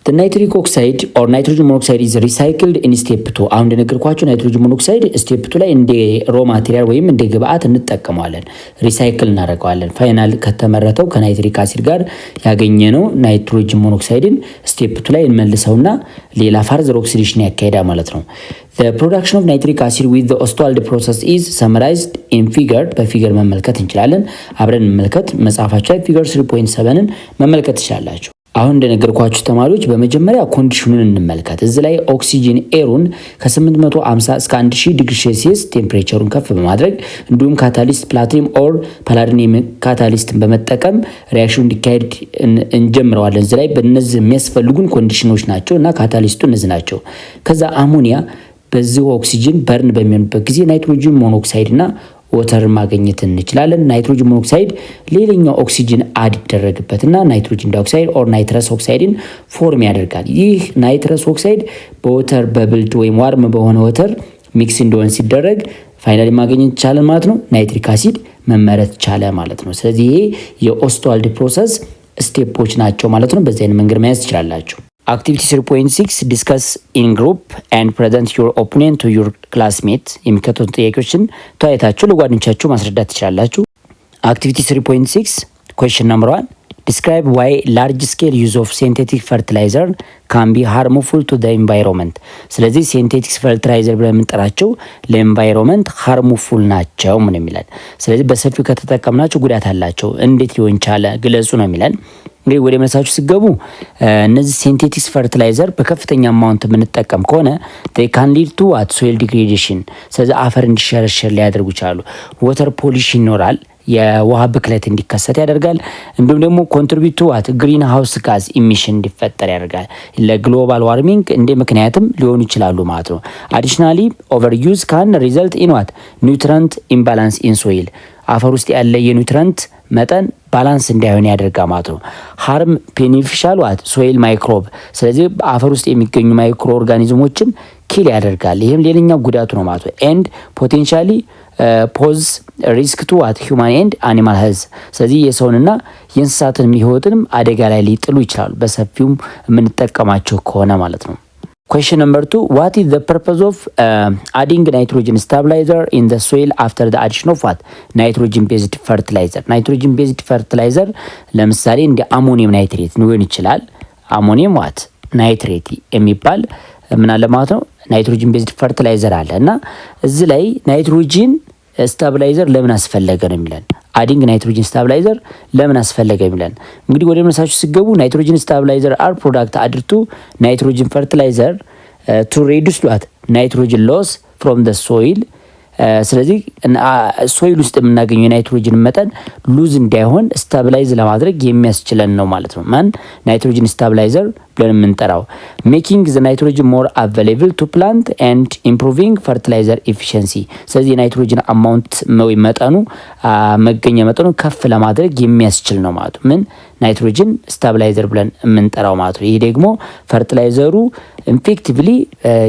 Speaker 1: The nitric oxide or nitrogen monoxide is recycled in step 2. አሁን እንደነገርኳችሁ ናይትሮጅን ሞኖክሳይድ ስቴፕ 2 ላይ እንደ ሮ ማቴሪያል ወይም እንደ ግብአት እንጠቀመዋለን፣ ሪሳይክል እናደርገዋለን። ፋይናል ከተመረተው ከናይትሪክ አሲድ ጋር ያገኘነው ናይትሮጅን ሞኖክሳይድን ስቴፕ 2 ላይ እንመልሰውና ሌላ ፋርዘር ኦክሲዴሽን ያካሄዳ ማለት ነው። The production of nitric acid with the Ostwald process is summarized in figure. በፊገር መመልከት እንችላለን። አብረን እንመልከት። መጽሐፋችሁ ላይ ፊገር 3.7ን መመልከት ትችላላችሁ። አሁን እንደነገርኳችሁ ተማሪዎች በመጀመሪያ ኮንዲሽኑን እንመልከት። እዚህ ላይ ኦክሲጅን ኤሩን ከ850 እስከ 1000 ዲግሪ ሴልሲየስ ቴምፕሬቸሩን ከፍ በማድረግ እንዲሁም ካታሊስት ፕላቲኒየም ኦር ፓላዲኒየም ካታሊስትን በመጠቀም ሪአክሽኑ እንዲካሄድ እንጀምረዋለን። እዚህ ላይ በእነዚህ የሚያስፈልጉን ኮንዲሽኖች ናቸው እና ካታሊስቱ እነዚህ ናቸው። ከዛ አሞኒያ በዚህ ኦክሲጅን በርን በሚሆንበት ጊዜ ናይትሮጅን ሞኖክሳይድ እና ወተር ማግኘት እንችላለን። ናይትሮጅን ሞኖክሳይድ ሌላኛው ኦክሲጅን አድ ይደረግበትና ናይትሮጅን ዳይኦክሳይድ ኦር ናይትረስ ኦክሳይድን ፎርም ያደርጋል። ይህ ናይትረስ ኦክሳይድ በወተር በብልድ ወይም ዋርም በሆነ ወተር ሚክስ እንደሆነ ሲደረግ ፋይናሊ ማግኘት ይቻላል ማለት ነው። ናይትሪክ አሲድ መመረት ቻለ ማለት ነው። ስለዚህ ይሄ የኦስትዋልድ ፕሮሰስ ስቴፖች ናቸው ማለት ነው። በዚህ አይነት መንገድ መያዝ ትችላላችሁ። አክቲቪቲ 3.6 ዲስከስ ኢን ግሩፕ ኤንድ ፕሬዘንት ዩር ኦፒኒየን ቱ ዩር ክላስሜት። የሚከተሉት ጥያቄዎችን ተወያይታችሁ ለጓደኞቻችሁ ማስረዳት ትችላላችሁ። አክቲቪቲ 3.6 ኩዌስችን ነምበር 1 ዲስክራይብ ዋይ ላርጅ ስኬል ዩዝ ኦፍ ሲንቴቲክ ፈርቲላይዘር ካን ቢ ሃርሙፉል ቱ ዘ ኢንቫይሮንመንት። ስለዚህ ሲንቴቲክ ፈርቲላይዘር ብለን የምንጠራቸው ለኢንቫይሮንመንት ሃርሙፉል ናቸው ምን የሚለን። ስለዚህ በሰፊው ከተጠቀምናቸው ጉዳት አላቸው። እንዴት ሊሆን ቻለ ግለጹ ነው የሚለን። እንግዲህ ወደ መልሳችሁ ሲገቡ እነዚህ ሲንቴቲክ ፈርቲላይዘር በከፍተኛ አማውንት የምንጠቀም ከሆነ they can lead to what soil degradation። ስለዚህ አፈር እንዲሸረሸር ሊያደርጉ ይችላሉ። ወተር ፖሊሽን ይኖራል፣ የውሃ ብክለት እንዲከሰት ያደርጋል። እንዲሁም ደግሞ ኮንትሪቢዩት ቱ ዋት ግሪን ሃውስ ጋዝ ኢሚሽን እንዲፈጠር ያደርጋል። ለግሎባል ዋርሚንግ እንደ ምክንያትም ሊሆኑ ይችላሉ ማለት ነው። አዲሽናሊ ኦቨር ዩዝ ካን ሪዘልት ኢን ዋት ኒውትረንት ኢምባላንስ ኢን ሶይል። አፈር ውስጥ ያለ የኒውትረንት መጠን ባላንስ እንዳይሆን ያደርጋል ማለት ነው። ሃርም ቤኔፊሻል ዋት ሶይል ማይክሮብ። ስለዚህ በአፈር ውስጥ የሚገኙ ማይክሮ ኦርጋኒዝሞችን ኪል ያደርጋል። ይህም ሌላኛው ጉዳቱ ነው ማለት ነው። ኤንድ ፖቴንሻሊ ፖዝ ሪስክ ቱ ዋት ሂውማን ኤንድ አኒማል ሄልዝ። ስለዚህ የሰውንና የእንስሳትን ህይወትንም አደጋ ላይ ሊጥሉ ይችላሉ በሰፊውም የምንጠቀማቸው ከሆነ ማለት ነው። Question number 2, what is the purpose of adding nitrogen stabilizer in the soil after the addition of what? Nitrogen based fertilizer. Nitrogen based fertilizer ለምሳሌ እንደ አሞኒየም ናይትሬት ሊሆን ይችላል። አሞኒየም ዋት ናይትሬት የሚባል ምን አለ ማለት ነው። ናይትሮጅን ቤዝድ ፈርቲላይዘር አለ እና እዚህ ላይ ናይትሮጅን ስታቢላይዘር ለምን አስፈለገ ነው የሚለን። አዲንግ ናይትሮጅን ስታቢላይዘር ለምን አስፈለገ የሚለን። እንግዲህ ወደ መልሳችሁ ሲገቡ ናይትሮጅን ስታቢላይዘር አር ፕሮዳክት አድርቱ ናይትሮጅን ፈርቲላይዘር ቱ ሬዱስ ሏት ናይትሮጅን ሎስ ፍሮም ዘ ሶይል ስለዚህ ሶይል ውስጥ የምናገኘው የናይትሮጅን መጠን ሉዝ እንዳይሆን ስታብላይዝ ለማድረግ የሚያስችለን ነው ማለት ነው። ማን ናይትሮጅን ስታብላይዘር ብለን የምንጠራው ሜኪንግ ዘ ናይትሮጅን ሞር አቬሌብል ቱ ፕላንት ኤንድ ኢምፕሩቪንግ ፈርቲላይዘር ኤፊሽንሲ። ስለዚህ የናይትሮጅን አማውንት መጠኑ መገኛ መጠኑ ከፍ ለማድረግ የሚያስችል ነው ማለት ነው። ምን ናይትሮጅን ስታብላይዘር ብለን የምንጠራው ማለት ነው። ይሄ ደግሞ ፈርቲላይዘሩ ኢፌክቲቭሊ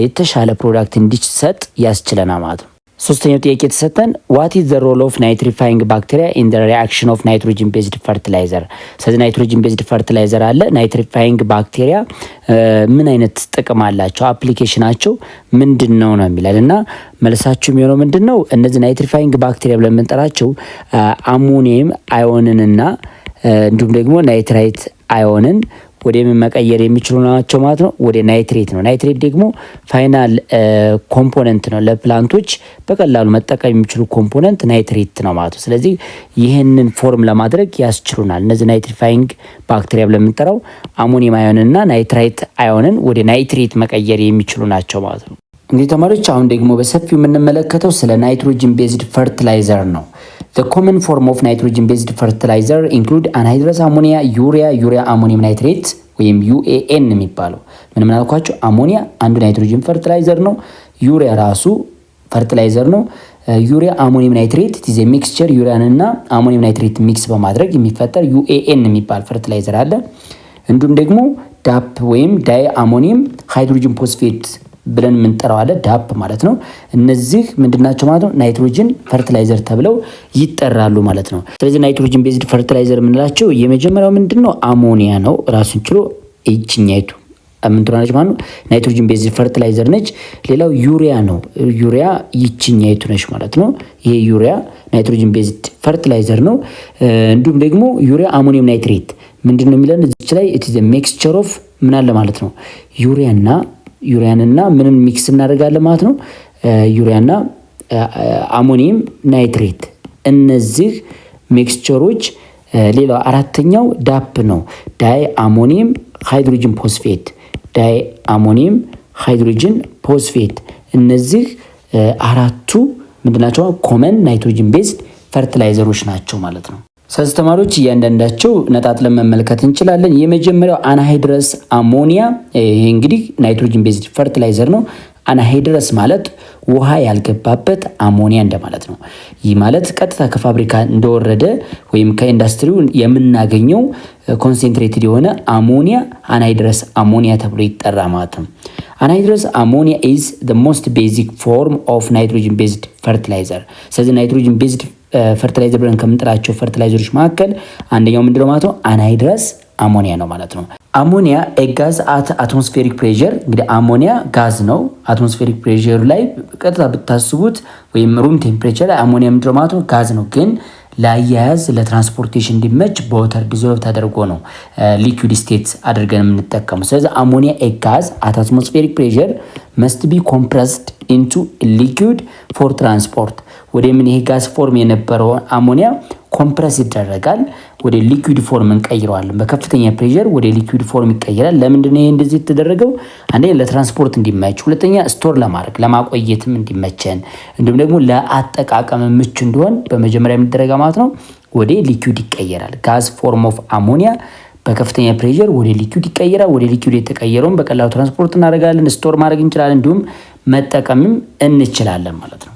Speaker 1: የተሻለ ፕሮዳክት እንዲሰጥ ያስችለናል ማለት ነው። ሶስተኛው ጥያቄ የተሰጠን ዋት ኢዝ ዘ ሮል ኦፍ ናይትሪፋይንግ ባክቴሪያ ኢን ዘ ሪአክሽን ኦፍ ናይትሮጅን ቤዝድ ፈርቲላይዘር። ስለዚህ ናይትሮጅን ቤዝድ ፈርቲላይዘር አለ። ናይትሪፋይንግ ባክቴሪያ ምን አይነት ጥቅም አላቸው? አፕሊኬሽናቸው ምንድን ነው የሚለን እና መልሳችሁ የሚሆነው ምንድን ነው? እነዚህ ናይትሪፋይንግ ባክቴሪያ ብለን የምንጠራቸው አሞኒየም አዮንንና እንዲሁም ደግሞ ናይትራይት አዮንን ወደ ምን መቀየር የሚችሉ ናቸው ማለት ነው። ወደ ናይትሬት ነው። ናይትሬት ደግሞ ፋይናል ኮምፖነንት ነው። ለፕላንቶች በቀላሉ መጠቀም የሚችሉ ኮምፖነንት ናይትሬት ነው ማለት ነው። ስለዚህ ይህንን ፎርም ለማድረግ ያስችሉናል። እነዚህ ናይትሪፋይንግ ባክቴሪያ ብለን የምንጠራው አሞኒየም አዮንና ናይትራይት አዮንን ወደ ናይትሬት መቀየር የሚችሉ ናቸው ማለት ነው። እንግዲህ ተማሪዎች አሁን ደግሞ በሰፊው የምንመለከተው ስለ ናይትሮጅን ቤዝድ ፈርቲላይዘር ነው። The common form of nitrogen based fertilizer include anhydrous ammonia, urea ammonium nitrate ወይም UAN የሚባለው ምን አልኳችሁ? አሞኒያ አንዱ ናይትሮጅን ፈርቲላይዘር ነው። ዩሪያ ራሱ ፈርቲላይዘር ነው። ዩሪያ አሞኒየም ናይትሬት ኢዝ ኤ ሚክስቸር ዩሪያን እና አሞኒየም ናይትሬት ሚክስ በማድረግ የሚፈጠር UAN የሚባል ፈርቲላይዘር አለ። እንዲሁም ደግሞ ዳፕ ወይም ዳይ አሞኒየም ሃይድሮጅን ፎስፌት ብለን የምንጠራው አለ። ዳፕ ማለት ነው። እነዚህ ምንድናቸው ማለት ነው? ናይትሮጅን ፈርቲላይዘር ተብለው ይጠራሉ ማለት ነው። ስለዚህ ናይትሮጅን ቤዝድ ፈርቲላይዘር የምንላቸው የመጀመሪያው ምንድነው? አሞኒያ ነው ራሱን ችሎ ይችኛይቱ ምንድነው ማለት ነው? ናይትሮጅን ቤዝድ ፈርቲላይዘር ነች። ሌላው ዩሪያ ነው። ዩሪያ ይችኛይቱ ነች ማለት ነው። ይሄ ዩሪያ ናይትሮጅን ቤዝድ ፈርቲላይዘር ነው። እንዲሁም ደግሞ ዩሪያ አሞኒየም ናይትሬት ምንድነው የሚለን እዚህ ላይ ኢት ኢዝ ኤ ሚክስቸር ኦፍ ምን አለ ማለት ነው? ዩሪያንና ምንን ሚክስ እናደርጋለን ማለት ነው? ዩሪያና አሞኒየም ናይትሬት እነዚህ ሚክስቸሮች። ሌላው አራተኛው ዳፕ ነው። ዳይ አሞኒየም ሃይድሮጅን ፎስፌት፣ ዳይ አሞኒየም ሃይድሮጅን ፎስፌት። እነዚህ አራቱ ምንድናቸው? ኮመን ናይትሮጅን ቤዝድ ፈርቲላይዘሮች ናቸው ማለት ነው። ስለዚህ ተማሪዎች እያንዳንዳቸው ነጣጥለን መመልከት እንችላለን። የመጀመሪያው አናሃይድረስ አሞኒያ፣ ይሄ እንግዲህ ናይትሮጅን ቤዝድ ፈርቲላይዘር ነው። አናሃይድረስ ማለት ውሃ ያልገባበት አሞኒያ እንደማለት ነው። ይህ ማለት ቀጥታ ከፋብሪካ እንደወረደ ወይም ከኢንዱስትሪው የምናገኘው ኮንሰንትሬትድ የሆነ አሞኒያ አናሃይድረስ አሞኒያ ተብሎ ይጠራ ማለት ነው። አናሃይድረስ አሞኒያ ኢዝ the most basic form of nitrogen based fertilizer። ስለዚህ ናይትሮጅን ቤዝድ ፈርቲላይዘር ብለን ከምንጠራቸው ፈርቲላይዘሮች መካከል አንደኛው ምንድነው ማለት ነው? አናሃይድረስ አሞኒያ ነው ማለት ነው። አሞኒያ ጋዝ አት አትሞስፌሪክ ፕሬሸር። እንግዲህ አሞኒያ ጋዝ ነው። አትሞስፌሪክ ፕሬሸር ላይ ቀጥታ ብታስቡት ወይም ሩም ቴምፕሬቸር ላይ አሞኒያ ምንድነው ማለት ነው? ጋዝ ነው። ግን ለአያያዝ ለትራንስፖርቴሽን እንዲመች በወተር ዲዞልቭ ተደርጎ ነው ሊኩዊድ ስቴት አድርገን የምንጠቀመው። ስለዚህ አሞኒያ ጋዝ አት አትሞስፌሪክ ፕሬሸር መስት ቢ ኮምፕረስድ ኢንቱ ሊኩዊድ ፎር ትራንስፖርት። ወደ ምን ይሄ ጋዝ ፎርም የነበረው አሞኒያ ኮምፕረስ ይደረጋል፣ ወደ ሊኩዊድ ፎርም እንቀይረዋለን። በከፍተኛ ፕሬሸር ወደ ሊኩዊድ ፎርም ይቀየራል። ለምንድን ነው ይሄ እንደዚህ የተደረገው? አንደኛ ለትራንስፖርት እንዲመች፣ ሁለተኛ ስቶር ለማድረግ ለማቆየትም እንዲመቸን፣ እንዲሁም ደግሞ ለአጠቃቀም ምቹ እንዲሆን በመጀመሪያ የሚደረጋ ማለት ነው ወደ ሊኩዊድ ይቀየራል። ጋዝ ፎርም ኦፍ አሞኒያ በከፍተኛ ፕሬሸር ወደ ሊኩዊድ ይቀየራል። ወደ ሊኩዊድ የተቀየረውን በቀላሉ ትራንስፖርት እናደርጋለን፣ ስቶር ማድረግ እንችላለን፣ እንዲሁም መጠቀምም እንችላለን ማለት ነው።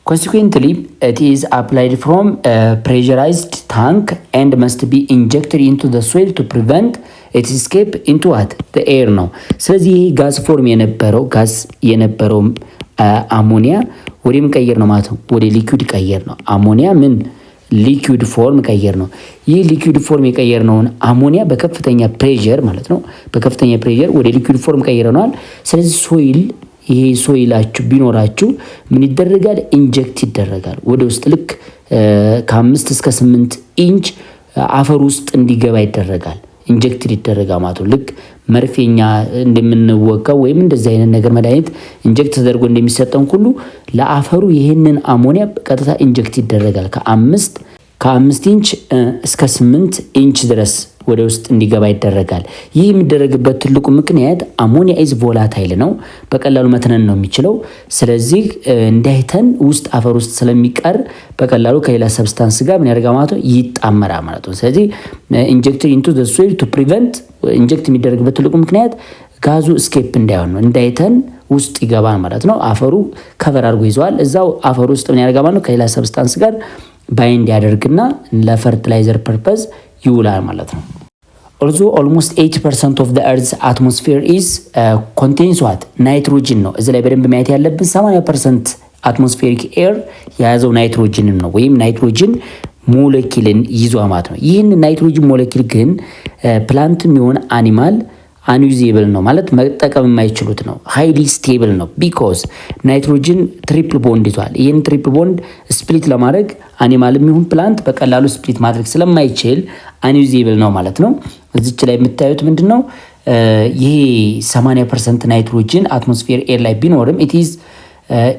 Speaker 1: Consequently, it is applied from a pressurized tank and must be injected into the soil to prevent its escape into what? The air ነው። ስለዚህ ይሄ ጋዝ ፎርም የነበረው አሞኒያ ወደ ምን ቀየር ነው ማለት ነው? ወደ ሊኩዊድ ቀየር ነው። አሞኒያ ምን ሊኩዊድ ፎርም ቀየር ነው። ይህ ሊኩዊድ ፎርም የቀየርነውን አሞኒያ በከፍተኛ ፕሬሸር ማለት ነው፣ በከፍተኛ ፕሬሸር ወደ ሊኩዊድ ፎርም ቀይረናል። ስለዚህ ሶይል ይሄ ሶይላችሁ ቢኖራችሁ ምን ይደረጋል? ኢንጀክት ይደረጋል ወደ ውስጥ ልክ ከ5 እስከ 8 ኢንች አፈር ውስጥ እንዲገባ ይደረጋል። ኢንጀክትድ ይደረጋል ማለት ነው። ልክ መርፌኛ እንደምንወጋው ወይም እንደዚህ አይነት ነገር መድኃኒት ኢንጀክት ተደርጎ እንደሚሰጠን ሁሉ ለአፈሩ ይሄንን አሞኒያ ቀጥታ ኢንጀክት ይደረጋል ከ5 ኢንች እስከ 8 ኢንች ድረስ ወደ ውስጥ እንዲገባ ይደረጋል። ይህ የሚደረግበት ትልቁ ምክንያት አሞኒያ ኢዝ ቮላታይል ነው፣ በቀላሉ መትነን ነው የሚችለው። ስለዚህ እንዳይተን ውስጥ አፈር ውስጥ ስለሚቀር በቀላሉ ከሌላ ሰብስታንስ ጋር ምን ያደርጋል ማለት ነው ይጣመራል ማለት ነው። ስለዚህ ኢንጀክትድ ኢንቱ ዘ ሶይል ቱ ፕሪቨንት ኢንጀክት የሚደረግበት ትልቁ ምክንያት ጋዙ ስኬፕ እንዳይሆን ነው፣ እንዳይተን ውስጥ ይገባል ማለት ነው። አፈሩ ከቨር አድርጎ ይዘዋል። እዛው አፈሩ ውስጥ ምን ያደርጋል ማለት ነው ከሌላ ሰብስታንስ ጋር ባይንድ ያደርግና ለፈርቲላይዘር ፐርፐዝ ይውላል ማለት ነው። ኦልዞ ኦልሞስት 80% ኦፍ ዘ ኤርዝ አትሞስፌር ኢዝ ኮንቴንስ ዋት ናይትሮጅን ነው። እዚህ ላይ በደንብ ማየት ያለብን 80% አትሞስፌሪክ ኤር የያዘው ናይትሮጅንን ነው ወይም ናይትሮጅን ሞለኪልን ይዟ ማለት ነው። ይህን ናይትሮጅን ሞለኪል ግን ፕላንትም ይሁን አኒማል አንዩዜብል ነው ማለት መጠቀም የማይችሉት ነው። ሃይሊ ስቴብል ነው ቢኮዝ ናይትሮጅን ትሪፕል ቦንድ ይዟል። ይህን ትሪፕል ቦንድ ስፕሊት ለማድረግ አኒማልም ይሁን ፕላንት በቀላሉ ስፕሊት ማድረግ ስለማይችል አንዩዜብል ነው ማለት ነው። እዚች ላይ የምታዩት ምንድን ነው? ይሄ 80% ናይትሮጅን አትሞስፌር ኤር ላይ ቢኖርም ኢት ኢዝ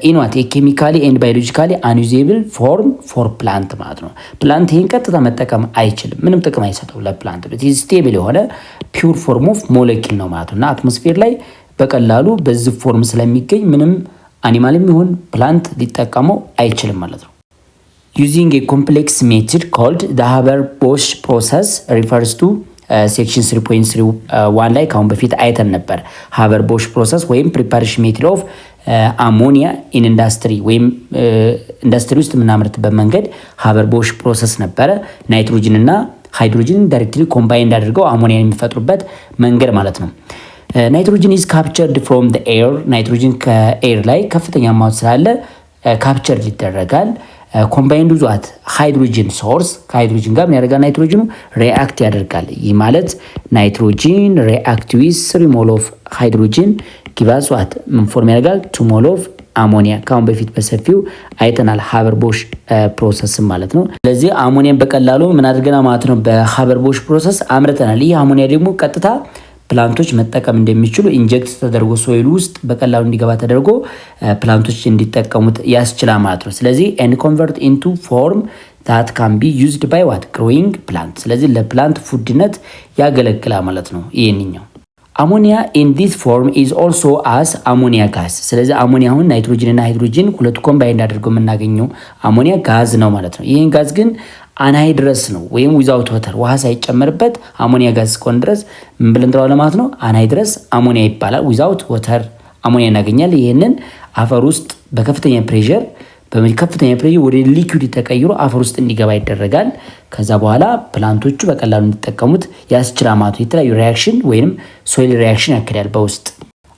Speaker 1: ኢንዋት ኬሚካሊ ኤንድ ባዮሎጂካሊ አንዩዜብል ፎርም ፎር ፕላንት ማለት ነው። ፕላንት ይህን ቀጥታ መጠቀም አይችልም፣ ምንም ጥቅም አይሰጠው ለፕላንት። ስቴብል የሆነ ፒውር ፎርም ኦፍ ሞለኪል ነው ማለት ነው እና አትሞስፌር ላይ በቀላሉ በዚህ ፎርም ስለሚገኝ ምንም አኒማልም ይሁን ፕላንት ሊጠቀመው አይችልም ማለት ነው። ዩዚንግ ኤ ኮምፕሌክስ ሜትድ ኮልድ ዘ ሃበር-ቦሽ ፕሮሰስ ሪፈርስ ቱ ሴክሽን 3.3.1 ላይ ካሁን በፊት አይተን ነበር። ሃበር-ቦሽ ፕሮሰስ ወይም ፕሪፓሬሽን ሜትድ ኦፍ አሞኒያ ኢን ኢንዳስትሪ ወይም ኢንዳስትሪ ውስጥ የምናመርትበት መንገድ ሃበር-ቦሽ ፕሮሰስ ነበረ። ናይትሮጅን እና ሃይድሮጅን ዳይሬክትሊ ኮምባይንድ አድርገው አሞኒያን የሚፈጥሩበት መንገድ ማለት ነው። ናይትሮጅን ኢዝ ካፕቸርድ ፍሮም ዘ ኤር። ናይትሮጅን ከኤር ላይ ከፍተኛ አማውንት ስላለ ካፕቸርድ ይደረጋል። ኮምባይንድ ዟት ሃይድሮጅን ሶርስ ከሃይድሮጅን ጋር ምን ያደርጋል? ናይትሮጅኑ ሪአክት ያደርጋል። ይህ ማለት ናይትሮጅን ሪአክት ዊዝ 3 ሞል ኦፍ ሃይድሮጅን ጊቫስ ዋት ምን ፎርም ያደርጋል? 2 ሞል ኦፍ አሞኒያ። ካሁን በፊት በሰፊው አይተናል ሃበር-ቦሽ ፕሮሰስ ማለት ነው። ስለዚህ አሞኒያን በቀላሉ ምን አድርገናል ማለት ነው በሃበር-ቦሽ ፕሮሰስ አምርተናል። ይህ አሞኒያ ደግሞ ቀጥታ ፕላንቶች መጠቀም እንደሚችሉ ኢንጀክት ተደርጎ ሶይል ውስጥ በቀላሉ እንዲገባ ተደርጎ ፕላንቶች እንዲጠቀሙት ያስችላል ማለት ነው። ስለዚህ ኤንድ ኮንቨርት ኢንቱ ፎርም that can be used by what growing plant። ስለዚህ ለፕላንት ፉድነት ያገለግላል ማለት ነው። ይሄንኛው አሞኒያ in this form is also as ammonia gas። ስለዚህ አሞኒያ አሁን ናይትሮጅን እና ሃይድሮጅን ሁለቱ ኮምባይንድ አድርገው የምናገኘው አሞኒያ ጋዝ ነው ማለት ነው። ይሄን ጋዝ ግን አንሃይድረስ ነው ወይም ዊዛውት ወተር ውሃ ሳይጨመርበት አሞኒያ ጋዝ እስከሆነ ድረስ ምን ብለን እንጠራዋለን ማለት ነው? አንሃይድረስ አሞኒያ ይባላል። ዊዛውት ወተር አሞኒያ እናገኛለን። ይሄንን አፈር ውስጥ በከፍተኛ ፕሬሸር ወደ ሊኩዊድ ተቀይሮ አፈር ውስጥ እንዲገባ ይደረጋል። ከዛ በኋላ ፕላንቶቹ በቀላሉ እንዲጠቀሙት ያስችላል ማለት ነው። የተለያዩ ሪያክሽን ወይም ሶይል ሪያክሽን ያካሂዳል በውስጥ።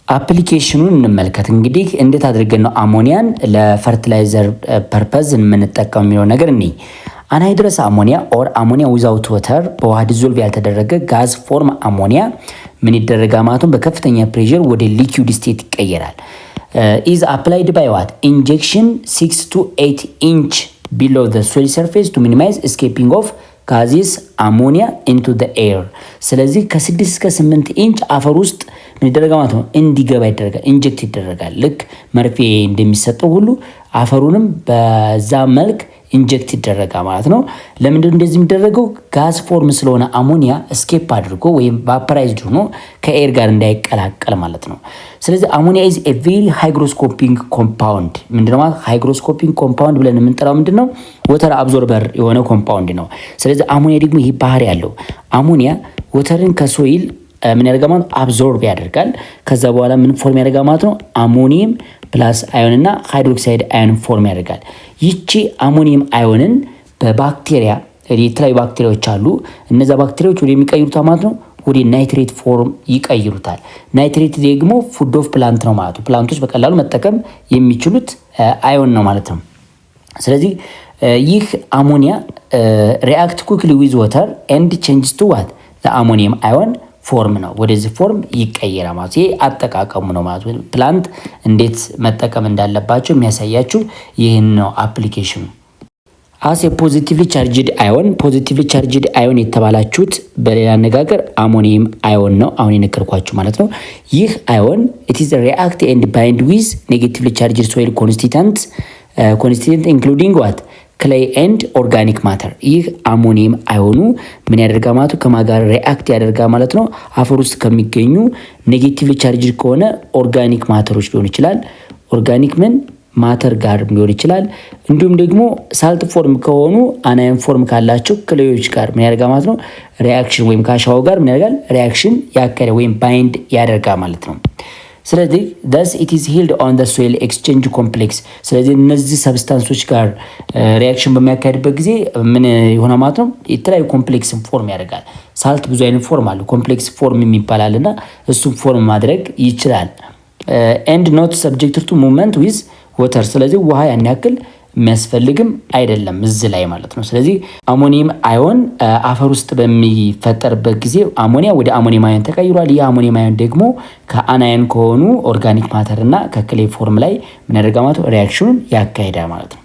Speaker 1: አፕሊኬሽኑን እንመልከት። እንግዲህ እንዴት አድርገን ነው አሞኒያን ለፈርቲላይዘር ፐርፐዝ የምንጠቀም የሚለው ነገር እኔ አንሃይድረስ አሞኒያ ኦር አሞኒያ ዊዛውት ወተር በውሃ ዲዞልቭ ያልተደረገ ጋዝ ፎርም አሞኒያ ምን ይደረጋል ማለት ነው? በከፍተኛ ፕሬሸር ወደ ሊኩዊድ ስቴት ይቀየራል። is applied by what? Injection 6 to 8 inch below the soil surface to minimize escaping of gases ammonia into the air። ስለዚህ ከ6 እስከ 8 ኢንች አፈር ውስጥ ምን ይደረጋል ማለት ነው? እንዲገባ ይደረጋል፣ ኢንጀክት ይደረጋል። ልክ መርፌ እንደሚሰጠው ሁሉ አፈሩንም በዛ መልክ ኢንጀክት ይደረጋል ማለት ነው። ለምንድን ነው እንደዚህ የሚደረገው? ጋዝ ፎርም ስለሆነ አሞኒያ ስኬፕ አድርጎ ወይም ቫፖራይዝድ ሆኖ ከኤር ጋር እንዳይቀላቀል ማለት ነው። ስለዚህ አሞኒያ ኢዝ ኤ ቬሪ ሃይግሮስኮፒንግ ኮምፓውንድ። ምንድነው ማለት ሃይግሮስኮፒንግ ኮምፓውንድ ብለን የምንጠራው ምንድነው? ወተር አብዞርበር የሆነ ኮምፓውንድ ነው። ስለዚህ አሞኒያ ደግሞ ይህ ባህሪ ያለው አሞኒያ ወተርን ከሶይል ምን ያደርጋል ማለት አብዞርብ ያደርጋል። ከዛ በኋላ ምን ፎርም ያደርጋል ማለት ነው? አሞኒየም ፕላስ አዮን እና ሃይድሮክሳይድ አዮን ፎርም ያደርጋል። ይቺ አሞኒየም አዮንን በባክቴሪያ የተለያዩ ባክቴሪያዎች አሉ። እነዛ ባክቴሪያዎች ወደ የሚቀይሩት ማለት ነው ወደ ናይትሬት ፎርም ይቀይሩታል። ናይትሬት ደግሞ ፉድ ኦፍ ፕላንት ነው ማለት ነው። ፕላንቶች በቀላሉ መጠቀም የሚችሉት አዮን ነው ማለት ነው። ስለዚህ ይህ አሞኒያ ሪአክት ኩክሊ ዊዝ ወተር ኤንድ ቼንጅስ ቱ ዋት ዘ አሞኒየም አዮን ፎርም ነው። ወደዚህ ፎርም ይቀየራል ማለት ይሄ አጠቃቀሙ ነው ማለት ነው። ፕላንት እንዴት መጠቀም እንዳለባቸው የሚያሳያችሁ ይህን ነው አፕሊኬሽኑ። አስ ፖዚቲቭሊ ቻርጅድ አዮን። ፖዚቲቭሊ ቻርጅድ አዮን የተባላችሁት በሌላ አነጋገር አሞኒየም አዮን ነው አሁን የነገርኳችሁ ማለት ነው። ይህ አዮን ኢት ኢዝ ሪአክት ኤንድ ባይንድ ዊዝ ኔጌቲቭሊ ቻርጅድ ሶይል ኮንስቲትዩንት ኢንክሉዲንግ ዋት ክሌይ ኤንድ ኦርጋኒክ ማተር። ይህ አሞኒየም አዮኑ ምን ያደርጋል ማለት ነው? ከማጋር ሪአክት ያደርጋል ማለት ነው። አፈር ውስጥ ከሚገኙ ኔጌቲቭ ቻርጅ ከሆነ ኦርጋኒክ ማተሮች ሊሆን ይችላል። ኦርጋኒክ ምን ማተር ጋር ሊሆን ይችላል። እንዲሁም ደግሞ ሳልት ፎርም ከሆኑ አናየን ፎርም ካላቸው ክሌዮች ጋር ምን ያደርጋል ማለት ነው? ሪአክሽን ወይም ከአሸዋው ጋር ምን ያደርጋል? ሪአክሽን ያካሄደ ወይም ባይንድ ያደርጋል ማለት ነው። ስለዚህ thus it is held on the soil exchange complex። ስለዚህ እነዚህ ሰብስታንሶች ጋር ሪአክሽን በሚያካሄድበት ጊዜ ምን ይሆናል ማለት ነው? የተለያዩ ኮምፕሌክስ ፎርም ያደርጋል። ሳልት ብዙ አይነት ፎርም አለው። ኮምፕሌክስ ፎርም የሚባላልና እሱን ፎርም ማድረግ ይችላል። and not subjected to movement with water። ስለዚህ ውሃ ያን ያክል የሚያስፈልግም አይደለም እዚህ ላይ ማለት ነው። ስለዚህ አሞኒየም አዮን አፈር ውስጥ በሚፈጠርበት ጊዜ አሞኒያ ወደ አሞኒየም አዮን ተቀይሯል። ይህ አሞኒየም አዮን ደግሞ ከአናየን ከሆኑ ኦርጋኒክ ማተር እና ከክሌይ ፎርም ላይ ምን ያደርጋል ማለት ነው? ሪአክሽኑን ያካሂዳል ማለት ነው።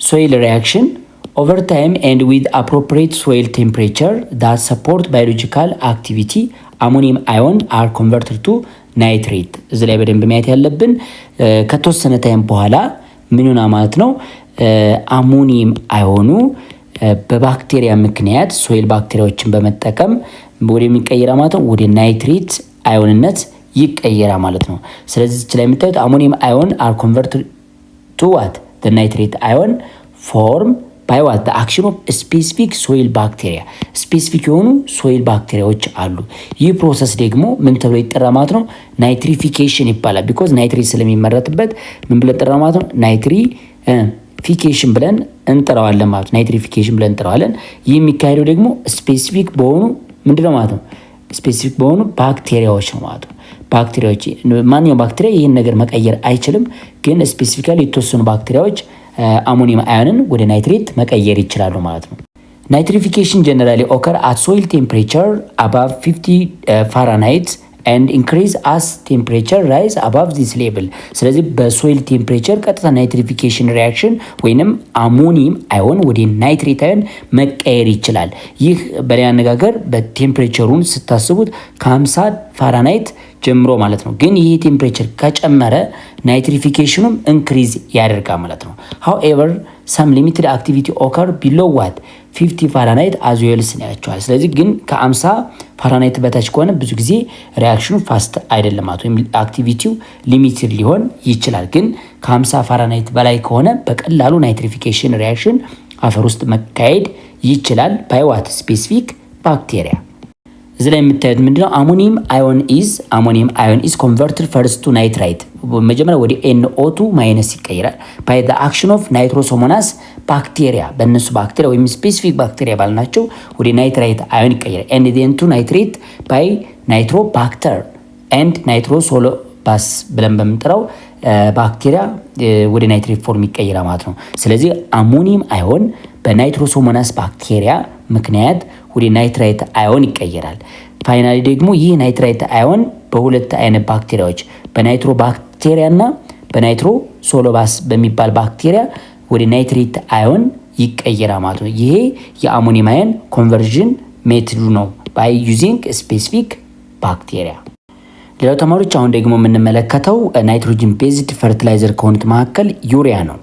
Speaker 1: ሶይል ሪአክሽን over time and with appropriate soil temperature that support biological activity ammonium ion are converted to nitrate። እዚህ ላይ በደንብ ማየት ያለብን ከተወሰነ ታይም በኋላ ምን ሆና ማለት ነው? አሞኒየም አዮኑ በባክቴሪያ ምክንያት ሶይል ባክቴሪያዎችን በመጠቀም ወደ የሚቀየራ ማለት ነው ወደ ናይትሬት አዮንነት ይቀየራ ማለት ነው። ስለዚህ እዚህ ላይ የምታዩት አሞኒየም አዮን are converted to what? the nitrate ion form by what? the action of specific soil bacteria። ስፔሲፊክ የሆኑ ሶይል ባክቴሪያዎች አሉ። ይህ ፕሮሰስ ደግሞ ምን ተብሎ ይጠራል ማለት ነው? ናይትሪፊኬሽን ይባላል። ቢኮዝ ናይትሬት ስለሚመረትበት ምን ብለን እንጠራው ማለት ነው? ናይትሪፊኬሽን ብለን እንጠራዋለን ማለት ነው። ናይትሪፊኬሽን ብለን እንጠራዋለን። ይህ የሚካሄደው ደግሞ ስፔሲፊክ በሆኑ ምንድነው ማለት ነው? ስፔሲፊክ በሆኑ ባክቴሪያዎች ነው ማለት ነው። ባክቴሪያዎች ማንኛውም ባክቴሪያ ይህን ነገር መቀየር አይችልም፣ ግን ስፔሲፊካሊ የተወሰኑ ባክቴሪያዎች አሞኒየም አዮንን ወደ ናይትሬት መቀየር ይችላሉ ማለት ነው። ናይትሪፊኬሽን ጀነራሊ ኦከር አት ሶይል ቴምፕሬቸር አባቭ 50 ፋራናይት and increase as temperature rise above this level። ስለዚህ በሶይል ቴምፕሬቸር ቀጥታ ናይትሪፊኬሽን ሪአክሽን ወይንም አሞኒየም አዮን ወደ ናይትሬት አዮን መቀየር ይችላል። ይህ በሌላ አነጋገር በቴምፕሬቸሩን ስታስቡት ከ50 ፋራናይት ጀምሮ ማለት ነው። ግን ይህ ቴምፕሬቸር ከጨመረ ናይትሪፊኬሽኑም ኢንክሪዝ ያደርጋል ማለት ነው። however some limited activity occur below what 50 ፋራናይት as well ያያቸዋል። ስለዚህ ግን ከ50 ፋራናይት በታች ከሆነ ብዙ ጊዜ ሪአክሽኑ ፋስት አይደለም ማለት ወይም አክቲቪቲው ሊሚትድ ሊሆን ይችላል። ግን ከ50 ፋራናይት በላይ ከሆነ በቀላሉ ናይትሪፊኬሽን ሪአክሽን አፈር ውስጥ መካሄድ ይችላል by what ስፔሲፊክ ባክቴሪያ። እዚህ ላይ የምታዩት ምንድነው? አሞኒየም አዮን ኢዝ ኮንቨርትድ ፈርስት ቱ ናይትራይት። መጀመሪያ ወደ NO2 ማይነስ ይቀየራል by the action of nitrosomonas ባክቴሪያ። በእነሱ ባክቴሪያ ወይም ስፔሲፊክ ባክቴሪያ ባልናቸው ወደ ናይትራይት አዮን ይቀየራል። and then to nitrate by nitrobacter and nitrosolobas ብለን በምንጠራው ባክቴሪያ ወደ ናይትሬት ፎርም ይቀየራል ማለት ነው። ስለዚህ አሞኒየም አዮን በናይትሮሶሞናስ ባክቴሪያ ምክንያት ወደ ናይትራይት አዮን ይቀየራል። ፋይናሊ ደግሞ ይህ ናይትራይት አዮን በሁለት አይነት ባክቴሪያዎች በናይትሮ ባክቴሪያ እና በናይትሮ ሶሎባስ በሚባል ባክቴሪያ ወደ ናይትሬት አዮን ይቀየራል ማለት ነው። ይሄ የአሞኒየም አዮን ኮንቨርዥን ሜቶዱ ነው by using specific ባክቴሪያ። ሌላው ተማሪዎች አሁን ደግሞ የምንመለከተው ናይትሮጅን ቤዝድ ፈርቲላይዘር ከሆኑት መካከል ዩሪያ ነው።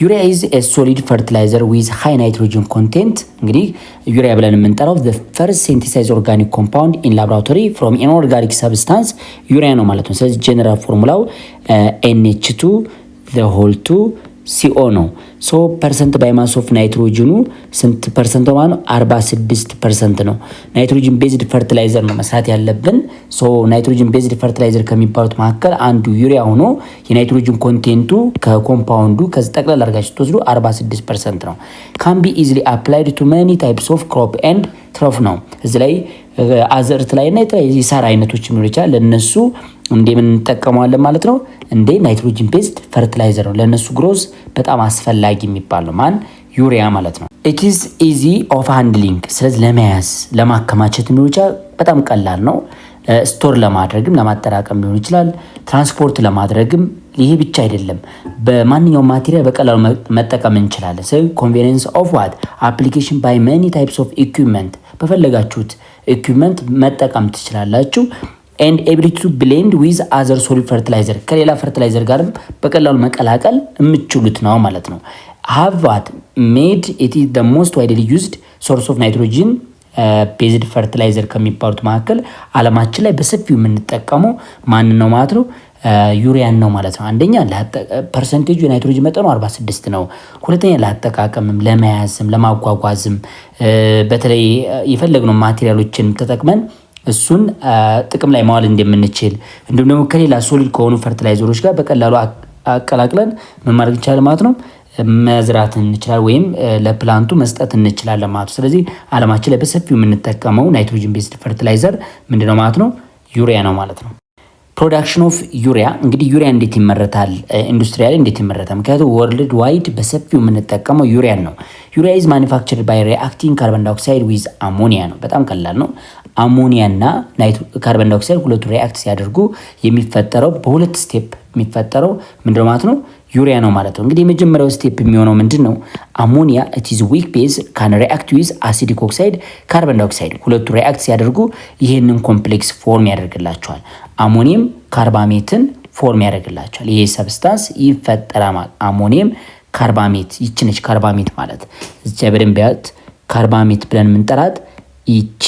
Speaker 1: ዩሪያ ኢዝ ኤ ሶሊድ ፈርቲላይዘር ዊዝ ሃይ ናይትሮጅን ኮንቴንት። እንግዲህ ዩሪያ ብለን የምንጠራው the first synthesized organic compound in laboratory from inorganic substance ዩሪያ ነው ማለት ነው። ስለዚህ ጀነራል ፎርሙላው NH2 the whole 2 CO ነው። ሶ ፐርሰንት ባይ ማስ ኦፍ ናይትሮጅኑ ስንት ፐርሰንት ነው ማለት ነው? 46% ነው። ናይትሮጅን ቤዝድ ፈርቲላይዘር ነው መስራት ያለብን። ሶ ናይትሮጅን ቤዝድ ፈርቲላይዘር ከሚባሉት መካከል አንዱ ዩሪያ ሆኖ የናይትሮጅን ኮንቴንቱ ከኮምፓውንዱ ከዚህ ጠቅላላ አድርጋችሁ ትወስዱ 46% ነው። can be easily applied to many types of crop and ትረፍ ነው። እዚህ ላይ አዘርት ላይ እና የተለያዩ የሳር አይነቶች ምን ይችላል ለነሱ እንደምን እንጠቀመዋለን ማለት ነው። እንደ ናይትሮጅን ቤዝድ ፈርቲላይዘር ነው። ለነሱ ግሮዝ በጣም አስፈላጊ የሚባል ነው ማን ዩሪያ ማለት ነው። it is easy of handling። ስለዚህ ለመያዝ ለማከማቸት ምን ይችላል በጣም ቀላል ነው። ስቶር ለማድረግም ለማጠራቀም ሊሆን ይችላል። ትራንስፖርት ለማድረግም ይሄ ብቻ አይደለም፣ በማንኛውም ማቴሪያል በቀላሉ መጠቀም እንችላለን። so convenience of what application by many types of equipment በፈለጋችሁት ኢኩዊፕመንት መጠቀም ትችላላችሁ። and ability to blend with other solid fertilizer ከሌላ ፈርቲላይዘር ጋርም በቀላሉ መቀላቀል የምትችሉት ነው ማለት ነው። have what made it is the most widely used source of nitrogen ቤዝድ ፈርቲላይዘር ከሚባሉት መካከል ዓለማችን ላይ በሰፊው የምንጠቀመው ማን ነው ማለት ነው? ዩሪያን ነው ማለት ነው። አንደኛ ፐርሰንቴጁ የናይትሮጅን መጠኑ 46 ነው። ሁለተኛ ለአጠቃቀምም ለመያዝም ለማጓጓዝም በተለይ የፈለግነው ማቴሪያሎችን ተጠቅመን እሱን ጥቅም ላይ ማዋል እንደምንችል እንዲሁም ደግሞ ከሌላ ሶሊድ ከሆኑ ፈርቲላይዘሮች ጋር በቀላሉ አቀላቅለን ምን ማድረግ ይቻላል ማለት ነው? መዝራት እንችላለን ወይም ለፕላንቱ መስጠት እንችላለን ማለት ነው። ስለዚህ ዓለማችን ላይ በሰፊው የምንጠቀመው ናይትሮጅን ቤዝድ ፈርቲላይዘር ምንድነው ማለት ነው? ዩሪያ ነው ማለት ነው። ፕሮዳክሽን ኦፍ ዩሪያ እንግዲህ ዩሪያ እንዴት ይመረታል? ኢንዱስትሪ ላይ እንዴት ይመረታል? ምክንያቱም ወርልድ ዋይድ በሰፊው የምንጠቀመው ዩሪያን ነው። ዩሪያ ኢዝ ማኒፋክቸርድ ባይ ሪአክቲንግ ካርቦን ዳይኦክሳይድ ዊዝ አሞኒያ ነው። በጣም ቀላል ነው። አሞኒያ እና ካርቦን ዳይኦክሳይድ ሁለቱ ሪአክት ሲያደርጉ የሚፈጠረው በሁለት ስቴፕ የሚፈጠረው ምንድነው ማለት ነው? ዩሪያ ነው ማለት ነው። እንግዲህ የመጀመሪያው ስቴፕ የሚሆነው ምንድነው? አሞኒያ ኢት ኢዝ ዊክ ቤዝ ካን ሪአክት ዊዝ አሲዲክ ኦክሳይድ ካርቦን ዳይኦክሳይድ ሁለቱ ሪአክት ሲያደርጉ ይሄንን ኮምፕሌክስ ፎርም ያደርግላቸዋል። አሞኒየም ካርባሜትን ፎርም ያደርግላቸዋል። ይሄ ሰብስታንስ ይፈጠራል። አሞኒየም ካርባሜት ይችነች ካርባሜት ማለት እዚያ በደንብ ያት ካርባሜት ብለን የምንጠራት ይቺ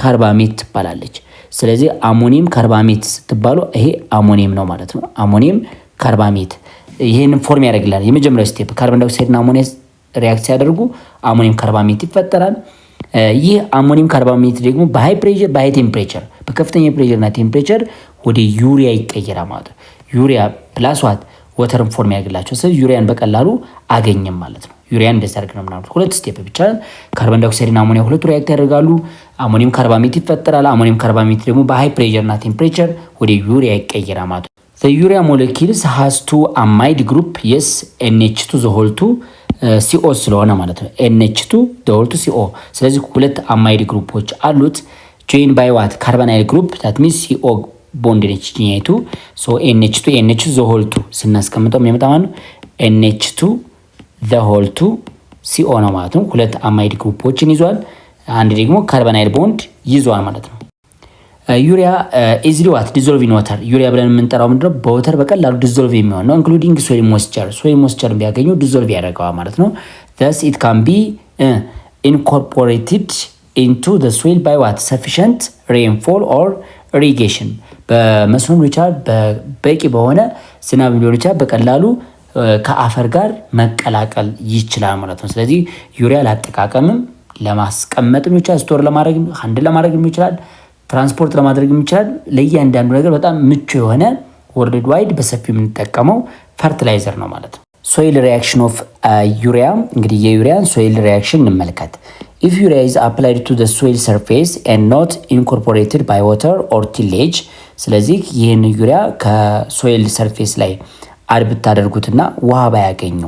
Speaker 1: ካርባሜት ትባላለች። ስለዚህ አሞኒየም ካርባሜት ስትባሉ ይሄ አሞኒየም ነው ማለት ነው። አሞኒየም ካርባሜት ይሄንን ፎርም ያደርግላል። የመጀመሪያው ስቴፕ ካርቦን ዳይኦክሳይድ እና አሞኒያ ሪአክት ሲያደርጉ አሞኒየም ካርባሜት ይፈጠራል። ይህ አሞኒየም ካርባሜት ደግሞ በሃይ ፕሬሸር በሃይ ቴምፕሬቸር በከፍተኛ ፕሬሸር እና ቴምፕሬቸር ወደ ዩሪያ ይቀየራል ማለት ነው። ዩሪያ ፕላስ ዋት ወተርን ፎርም ያደርግላቸው። ስለዚህ ዩሪያን በቀላሉ አገኘም ማለት ነው። ዩሪያን እንደዛ አድርገን ነው ማለት ሁለት ስቴፕ ብቻ ካርቦን ዳይኦክሳይድ እና አሞኒያ ሁለቱ ሪአክት ያደርጋሉ። አሞኒየም ካርባሜት ይፈጠራል። አሞኒየም ካርባሜት ደግሞ በሃይ ፕሬሸር እና ቴምፕሬቸር ወደ ዩሪያ ይቀየራል ማለት ነው። The urea molecules has two amide group yes NH2 the whole 2 CO ስለሆነ ማለት ነው NH2 the whole 2 CO ስለዚህ ሁለት አማይድ ግሩፖች አሉት joined by what carbonyl group that means CO bond NH2 so NH2 the whole 2 ስናስቀምጠው የሚመጣው ማለት ነው NH2 the whole 2 CO ነው ማለት ነው። ሁለት አማይድ ግሩፖችን ይዟል። አንድ ደግሞ ካርቦናይል ቦንድ ይዟል ማለት ነው። ዩሪያ ኢዝሊ ዋት ዲዞልቪንግ ዋተር ዩሪያ ብለን የምንጠራው ምንድነው? በወተር በቀላሉ ዲዞልቭ የሚሆን ነው። ኢንክሉዲንግ ሶይል ሞይስቸር ቢያገኙ ዲዞልቭ ያደርገዋል ማለት ነው። thus it can be incorporated into the soil by what sufficient rainfall or irrigation በመስኖ ሊሆን ይችላል በበቂ በሆነ ዝናብ ሊሆን ይችላል በቀላሉ ከአፈር ጋር መቀላቀል ይችላል ማለት ነው። ስለዚህ ዩሪያ ለአጠቃቀምም ለማስቀመጥም ይችላል ስቶር ለማድረግ ሃንድል ለማድረግ ይችላል ትራንስፖርት ለማድረግ ይችላል። ለእያንዳንዱ ነገር በጣም ምቹ የሆነ ወርልድ ዋይድ በሰፊው የምንጠቀመው ፈርቲላይዘር ነው ማለት ነው። ሶይል ሪአክሽን ኦፍ ዩሪያ እንግዲህ የዩሪያን ሶይል ሪአክሽን እንመልከት። if urea is applied to the soil surface and not incorporated by water or tillage ስለዚህ ይህን ዩሪያ ከሶይል ሰርፌስ ላይ አድ ብታደርጉትና ውሃ ባያገኙ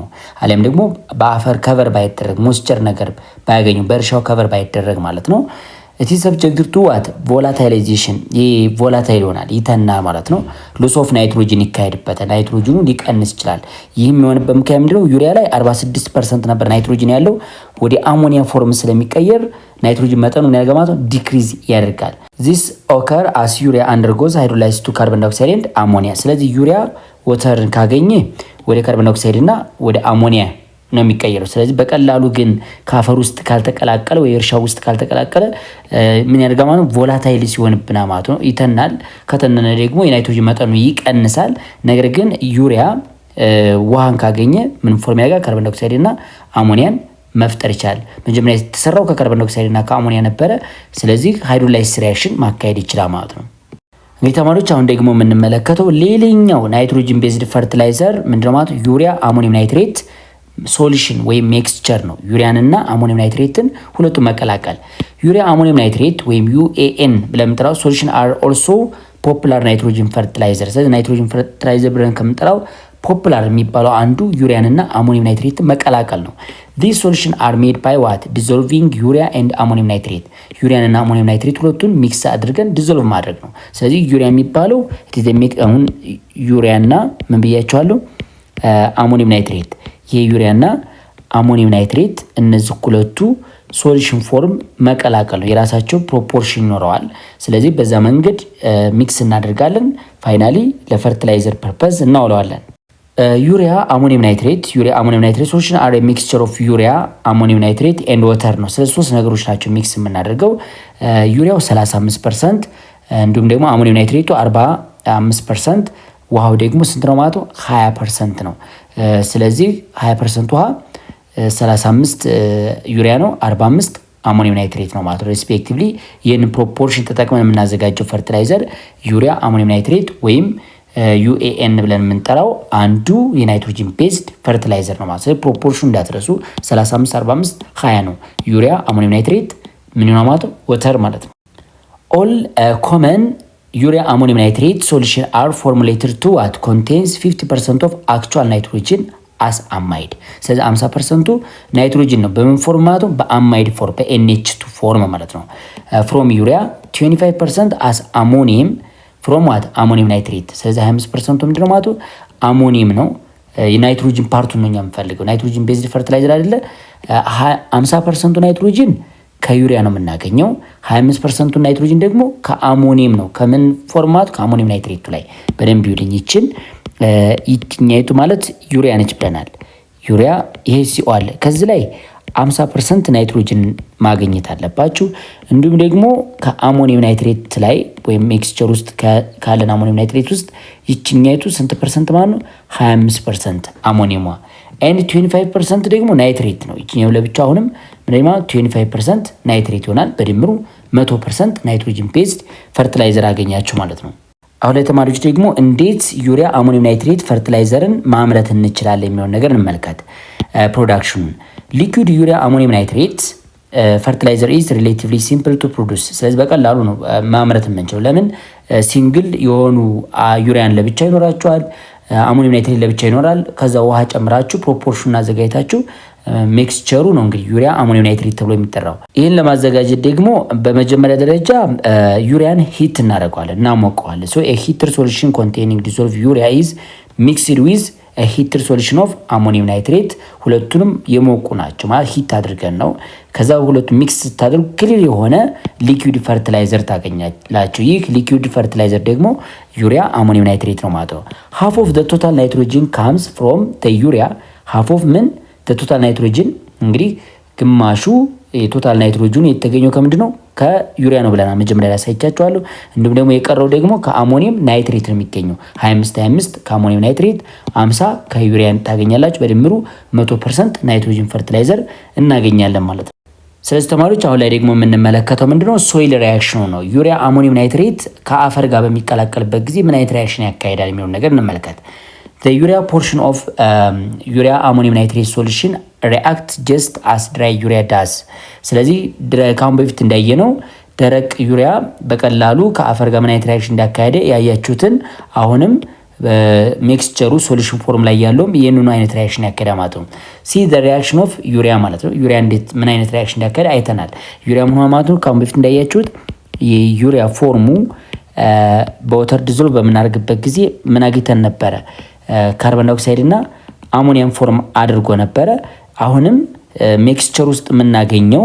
Speaker 1: አለም ደግሞ በአፈር ከቨር ባይደረግ ሞይስቸር ነገር ባያገኙ በእርሻው ከቨር ባይደረግ ማለት ነው it is subject to what volatilization ቮላታይል ይሆናል ይተናል ማለት ነው። ሎስ ኦፍ ናይትሮጅን ይካሄድበታል። ናይትሮጅኑ ሊቀንስ ይችላል። ይህም የሆነበት ምክንያት ምንድነው? ዩሪያ ላይ 46% ነበር ናይትሮጅን ያለው ወደ አሞኒያ ፎርም ስለሚቀየር ናይትሮጅን መጠኑን ያገማት ዲክሪዝ ያደርጋል። this occur as urea undergoes hydrolysis to carbon dioxide and ammonia ስለዚህ ዩሪያ ወተርን ካገኘ ወደ ካርቦን ዳይኦክሳይድ እና ወደ አሞኒያ ነው የሚቀየረው። ስለዚህ በቀላሉ ግን ካፈር ውስጥ ካልተቀላቀለ ወይ እርሻው ውስጥ ካልተቀላቀለ ምን ያደርጋል ማለት ነው? ቮላታይል ሲሆንብና ማለት ነው ይተናል። ከተነነ ደግሞ የናይትሮጅን መጠኑ ይቀንሳል። ነገር ግን ዩሪያ ውሃን ካገኘ ምን ፎርም ያደርጋል? ካርቦን ዳይኦክሳይድ እና አሞኒያን መፍጠር ይችላል። መጀመሪያ የተሰራው ከካርቦን ዳይኦክሳይድ እና ከአሞኒያ ነበረ። ስለዚህ ሃይድሮላይሲስ ሪአክሽን ማካሄድ ይችላል ማለት ነው። እንግዲህ ተማሪዎች አሁን ደግሞ የምንመለከተው ሌላኛው ናይትሮጅን ቤዝድ ፈርቲላይዘር ምንድነው ማለት ነው? ዩሪያ አሞኒየም ናይትሬት ሶሉሽን ወይም ሜክስቸር ነው። ዩሪያን እና አሞኒየም ናይትሬትን ሁለቱም መቀላቀል ዩሪያ አሞኒየም ናይትሬት ወይም UAN ብለን የምንጠራው ሶሉሽን አር ኦልሶ ፖፑላር ናይትሮጅን ፈርቲላይዘር። ስለዚህ ናይትሮጅን ፈርቲላይዘር ብለን ከምንጠራው ፖፑላር የሚባለው አንዱ ዩሪያን እና አሞኒየም ናይትሬትን መቀላቀል ነው። these solution are made by what dissolving urea and ammonium nitrate ዩሪያን እና አሞኒየም ናይትሬት ሁለቱን ሚክስ አድርገን ዲዞልቭ ማድረግ ነው። ስለዚህ ዩሪያ የሚባለው አሁን ዩሪያ እና ምን ብያቸዋለሁ? አሞኒየም ናይትሬት የዩሪያ እና አሞኒየም ናይትሬት እነዚህ ሁለቱ ሶሉሽን ፎርም መቀላቀል ነው። የራሳቸው ፕሮፖርሽን ይኖረዋል። ስለዚህ በዛ መንገድ ሚክስ እናደርጋለን። ፋይናሊ ለፈርቲላይዘር ፐርፐዝ እናውለዋለን። ዩሪያ አሞኒየም ናይትሬት ሶሉሽን አር ሚክስቸር ኦፍ ዩሪያ አሞኒየም ናይትሬት ኤንድ ወተር ነው። ስለዚህ ሶስት ነገሮች ናቸው ሚክስ የምናደርገው። ዩሪያው 35%፣ እንዲሁም ደግሞ አሞኒየም ናይትሬቱ 45%፣ ውሃው ደግሞ ስንት ነው ማለት ነው? 20% ነው። ስለዚህ 20% ውሃ 35 ዩሪያ ነው፣ 45 አሞኒየም ናይትሬት ነው ማለት ነው ሬስፔክቲቭሊ። ይህንን ፕሮፖርሽን ተጠቅመን የምናዘጋጀው ፈርቲላይዘር ዩሪያ አሞኒየም ናይትሬት ወይም ዩኤኤን ብለን የምንጠራው አንዱ የናይትሮጂን ቤዝድ ፈርቲላይዘር ነው ማለት ነው። ፕሮፖርሽን እንዳትረሱ 35 45 20 ነው። ዩሪያ አሞኒየም ናይትሬት ምን ነው ማለት ነው? ወተር ማለት ነው። ኦል ኮመን ዩሪያ አሞኒየም ናይትሬት ሶሉሽን አር ፎርሙሌትድ ቱ ዋት ኮንቴንስ 50% ኦፍ አክቹዋል ናይትሮጂን አስ አማይድ። ስለዚህ 50%ቱ ናይትሮጂን ነው። በምን ፎርም ማለት ነው? በአማይድ ፎርም በኤንኤች2 ፎርም ማለት ነው። ፍሮም ዩሪያ 25% አስ አሞኒየም ፍሮም ዋት አሞኒየም ናይትሬት። ስለዚህ 25% ምንድነው ማለት ነው? አሞኒየም ነው። የናይትሮጂን ፓርቱን ነው የምንፈልገው። ናይትሮጂን ቤዝድ ፈርቲላይዘር አይደለ? 50% ናይትሮጂን ከዩሪያ ነው የምናገኘው። 25% ናይትሮጂን ደግሞ ከአሞኒየም ነው። ከምን ፎርማት? ከአሞኒየም ናይትሬቱ ላይ በደንብ ይውልኝ። ይችኛይቱ ማለት ዩሪያ ነች ብለናል። ዩሪያ ይሄ ሲኦ አለ። ከዚህ ላይ 50% ናይትሮጅን ማግኘት አለባችሁ። እንዲሁም ደግሞ ከአሞኒየም ናይትሬት ላይ ወይም ሚክስቸር ውስጥ ካለን አሞኒየም ናይትሬት ውስጥ ይችኛይቱ ስንት ፐርሰንት ማለት ነው? 25% አሞኒየሟ ኤንድ 25% ደግሞ ናይትሬት ነው። ይችኛው ለብቻ አሁንም ምንድነው 25% ናይትሬት ይሆናል። በድምሩ 100% ናይትሮጅን ቤዝድ ፈርቲላይዘር አገኛችሁ ማለት ነው። አሁን ላይ ተማሪዎች ደግሞ እንዴት ዩሪያ አሞኒየም ናይትሬት ፈርቲላይዘርን ማምረት እንችላለን የሚለውን ነገር እንመልከት። ፕሮዳክሽኑን ሊኩዊድ ዩሪያ አሞኒየም ናይትሬት ፈርቲላይዘር ኢዝ ሪሌቲቭሊ ሲምፕል ቱ ፕሮዱስ። ስለዚህ በቀላሉ ነው ማምረት የምንችለው። ለምን? ሲንግል የሆኑ ዩሪያን ለብቻ ይኖራቸዋል፣ አሞኒየም ናይትሬት ለብቻ ይኖራል። ከዛ ውሃ ጨምራችሁ ፕሮፖርሽኑን አዘጋጅታችሁ ሚክስቸሩ ነው እንግዲህ ዩሪያ አሞኒየም ናይትሬት ተብሎ የሚጠራው። ይህን ለማዘጋጀት ደግሞ በመጀመሪያ ደረጃ ዩሪያን ሂት እናደርገዋለን፣ እናሞቀዋለን። ሶ ሂተር ሶሉሽን ኮንቴኒንግ ዲዞልቭ ዩሪያ ኢዝ ሚክስድ ዊዝ ሂተር ሶሉሽን ኦፍ አሞኒየም ናይትሬት። ሁለቱንም የሞቁ ናቸው ማለት ሂት አድርገን ነው። ከዛ ሁለቱ ሚክስ ስታደርጉ ክሊር የሆነ ሊኩዊድ ፈርቲላይዘር ታገኛላችሁ። ይህ ሊኩዊድ ፈርቲላይዘር ደግሞ ዩሪያ አሞኒየም ናይትሬት ነው ማለት ነው። ሃፍ ኦፍ ዘ ቶታል ናይትሮጂን ካምስ ፍሮም ዘ ዩሪያ። ሃፍ ኦፍ ምን? ቶታል ናይትሮጅን እንግዲህ ግማሹ የቶታል ናይትሮጅን የተገኘው ከምንድን ነው? ከዩሪያ ነው ብለናል መጀመሪያ ላይ ሳይቻቸዋለሁ። እንዲሁም ደግሞ የቀረው ደግሞ ከአሞኒየም ናይትሬት ነው የሚገኘው። 25 ከአሞኒየም ናይትሬት፣ 50 ከዩሪያ ታገኛላችሁ። በድምሩ 100% ናይትሮጅን ፈርቲላይዘር እናገኛለን ማለት ነው። ስለዚህ ተማሪዎች አሁን ላይ ደግሞ የምንመለከተው ምንድነው? ሶይል ሪያክሽኑ ነው። ዩሪያ አሞኒየም ናይትሬት ከአፈር ጋር በሚቀላቀልበት ጊዜ ምን አይነት ሪያክሽን ያካሂዳል የሚለውን ነገር እንመልከት። The urea portion of urea ammonium nitrate solution react just as dry urea does። ስለዚህ ካሁን በፊት እንዳየነው ደረቅ ዩሪያ በቀላሉ ከአፈር ጋር ምን አይነት ሪያክሽን እንዳካሄደ ያያችሁትን አሁንም በሚክስቸሩ ሶሉሽን ፎርም ላይ ያለውም ይሄንን አይነት ሪያክሽን ያካሄዳ ማለት ነው። ሲ the reaction of urea ማለት ነው። ዩሪያ እንዴት ምን አይነት ሪያክሽን እንዳካሄደ አይተናል። ዩሪያ ምን ማለት ነው? ካሁን በፊት እንዳያችሁት የዩሪያ ፎርሙ በወተር ዲዞልቭ በምናደርግበት ጊዜ ምን አግኝተን ነበረ? ካርቦን ዳይኦክሳይድ እና አሞኒየም ፎርም አድርጎ ነበረ። አሁንም ሚክስቸር ውስጥ የምናገኘው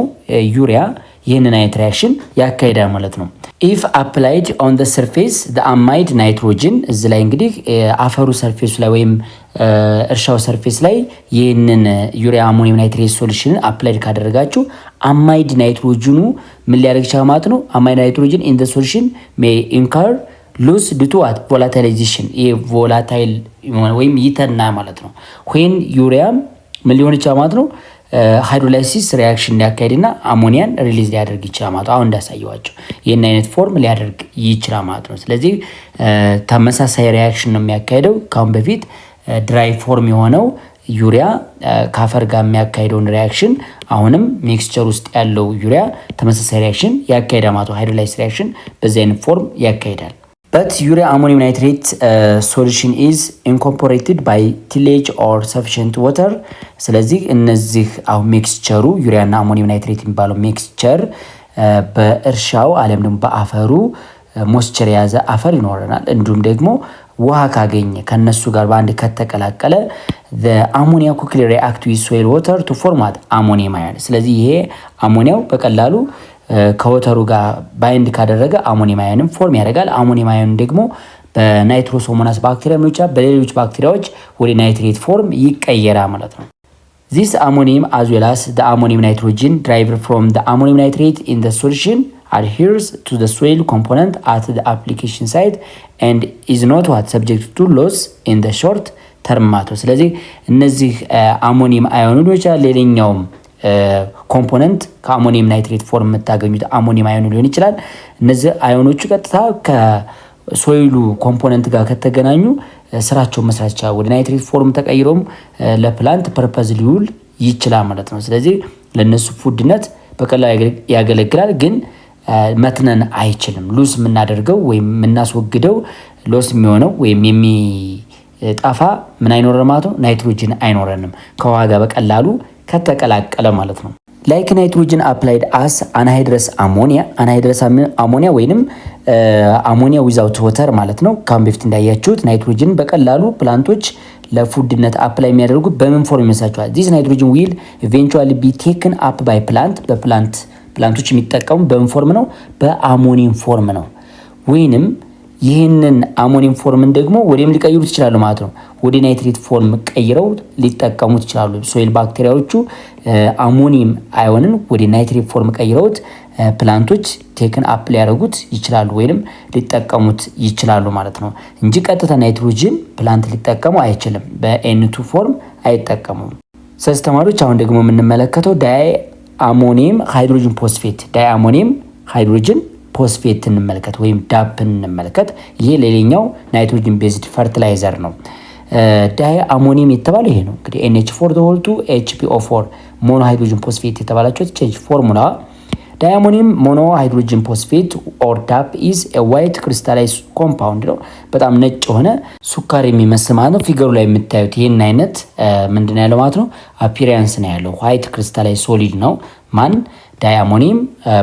Speaker 1: ዩሪያ ይህንን አይነት ሪያክሽን ያካሂዳል ማለት ነው። ኢፍ አፕላይድ ኦን ዘ ሰርፌስ ዘ አማይድ ናይትሮጅን፣ እዚህ ላይ እንግዲህ አፈሩ ሰርፌስ ላይ ወይም እርሻው ሰርፌስ ላይ ይህንን ዩሪያ አሞኒየም ናይትሬት ሶሉሽንን አፕላይድ ካደረጋችሁ አማይድ ናይትሮጅኑ ምን ሊያደርግ ይችላል ማለት ነው? አማይድ ናይትሮጅን ኢን ዘ ሶሉሽን ሜይ ኢንካር ሉስ ዱቱ ዋት ቮላታይላይዜሽን፣ ይሄ ቮላታይል ወይም ይተና ማለት ነው። ዌን ዩሪያ ምን ሊሆን ይችላል ማለት ነው? ሃይድሮላይሲስ ሪያክሽን ሊያካሄድና አሞኒያን ሪሊዝ ሊያደርግ ይችላል ማለት ነው። አሁን እንዳሳየዋቸው ይህን አይነት ፎርም ሊያደርግ ይችላል ማለት ነው። ስለዚህ ተመሳሳይ ሪያክሽን ነው የሚያካሄደው። ካሁን በፊት ድራይ ፎርም የሆነው ዩሪያ ከአፈር ጋር የሚያካሄደውን ሪያክሽን አሁንም ሚክስቸር ውስጥ ያለው ዩሪያ ተመሳሳይ ሪያክሽን ያካሄዳል ማለት ነው። ሃይድሮላይሲስ ሪያክሽን በዚህ አይነት ፎርም ያካሄዳል። But urea ammonium nitrate solution is incorporated by tillage or sufficient water። ስለዚህ እነዚህ አሁን ሚክስቸሩ ዩሪያ እና አሞኒየም ናይትሬት የሚባለው ሚክስቸር በእርሻው አለም ደግሞ በአፈሩ ሞስቸር የያዘ አፈር ይኖረናል። እንዲሁም ደግሞ ውሃ ካገኘ ከነሱ ጋር በአንድ ከተቀላቀለ the ammonia quickly react with soil water to form ammonium ion። ስለዚህ ይሄ አሞኒያው በቀላሉ ከወተሩ ጋር ባይንድ ካደረገ አሞኒየም አዮንም ፎርም ያደርጋል። አሞኒየም አዮን ደግሞ በናይትሮሶሞናስ ባክቴሪያ ምን ይችላል በሌሎች ባክቴሪያዎች ወደ ናይትሬት ፎርም ይቀየራል ማለት ነው። This ammonium as well as the ammonium nitrogen derived from the ammonium nitrate in the solution adheres to the soil component at the application site and is not subject to loss in the short term matter። ስለዚህ እነዚህ አሞኒየም አዮኖች ሌላኛውም ኮምፖነንት ከአሞኒየም ናይትሬት ፎርም የምታገኙት አሞኒየም አዮን ሊሆን ይችላል። እነዚህ አዮኖቹ ቀጥታ ከሶይሉ ኮምፖነንት ጋር ከተገናኙ ስራቸውን መስራት ይችላል። ወደ ናይትሬት ፎርም ተቀይሮም ለፕላንት ፐርፐዝ ሊውል ይችላል ማለት ነው። ስለዚህ ለነሱ ፉድነት በቀላሉ ያገለግላል፣ ግን መትነን አይችልም። ሉስ የምናደርገው ወይም የምናስወግደው ሎስ የሚሆነው ወይም የሚጠፋ ምን አይኖረንም ማለት ነው፣ ናይትሮጅን አይኖረንም ከውሃ ጋር በቀላሉ ከተቀላቀለ ማለት ነው። ላይክ ናይትሮጅን አፕላይድ አስ አንሃይድረስ አሞኒያ ወይንም አሞኒያ ዊዛውት ወተር ማለት ነው። ካሁን በፊት እንዳያችሁት ናይትሮጅን በቀላሉ ፕላንቶች ለፉድነት አፕላይ የሚያደርጉት በምን ፎርም ይመስላችኋል? ዚስ ናይትሮጅን ዊል ኢቬንቹዋሊ ቢ ቴክን አፕ ባይ ፕላንቶች የሚጠቀሙ በምን ፎርም ነው? በአሞኒየም ፎርም ነው። ወይንም ይህንን አሞኒየም ፎርምን ደግሞ ወደም ሊቀይሩት ይችላሉ ማለት ነው። ወደ ናይትሬት ፎርም ቀይረው ሊጠቀሙት ይችላሉ። ሶይል ባክቴሪያዎቹ አሞኒየም አዮንን ወደ ናይትሬት ፎርም ቀይረውት ፕላንቶች ቴክን አፕ ሊያደርጉት ይችላሉ ወይንም ሊጠቀሙት ይችላሉ ማለት ነው እንጂ ቀጥታ ናይትሮጅን ፕላንት ሊጠቀሙ አይችልም። በኤን2 ፎርም አይጠቀሙም። ስለዚህ ተማሪዎች አሁን ደግሞ የምንመለከተው ዳይ አሞኒየም ሃይድሮጅን ፎስፌት እንመልከት ወይም ዳፕ እንመልከት። ይሄ ሌላኛው ናይትሮጅን ቤዝድ ፈርቲላይዘር ነው። ዳይ አሞኒየም የተባለው ይሄ ነው እንግዲህ NH4 HPO4 ሞኖ ሃይድሮጅን ፎስፌት የተባላቸው ቼንጅ ፎርሙላ ዳይ አሞኒየም ሞኖ ሃይድሮጅን ፎስፌት ኦር ዳፕ ኢዝ ኤ ዋይት ክሪስታላይዝ ኮምፓውንድ ነው። በጣም ነጭ የሆነ ሱካር የሚመስል ማለት ነው። ፊገሩ ላይ የምታዩት ይሄን አይነት ምንድን ነው ያለው ማለት ነው፣ አፒሪያንስ ነው ያለው። ዋይት ክሪስታላይዝ ሶሊድ ነው ማን ዳይ አሞኒየም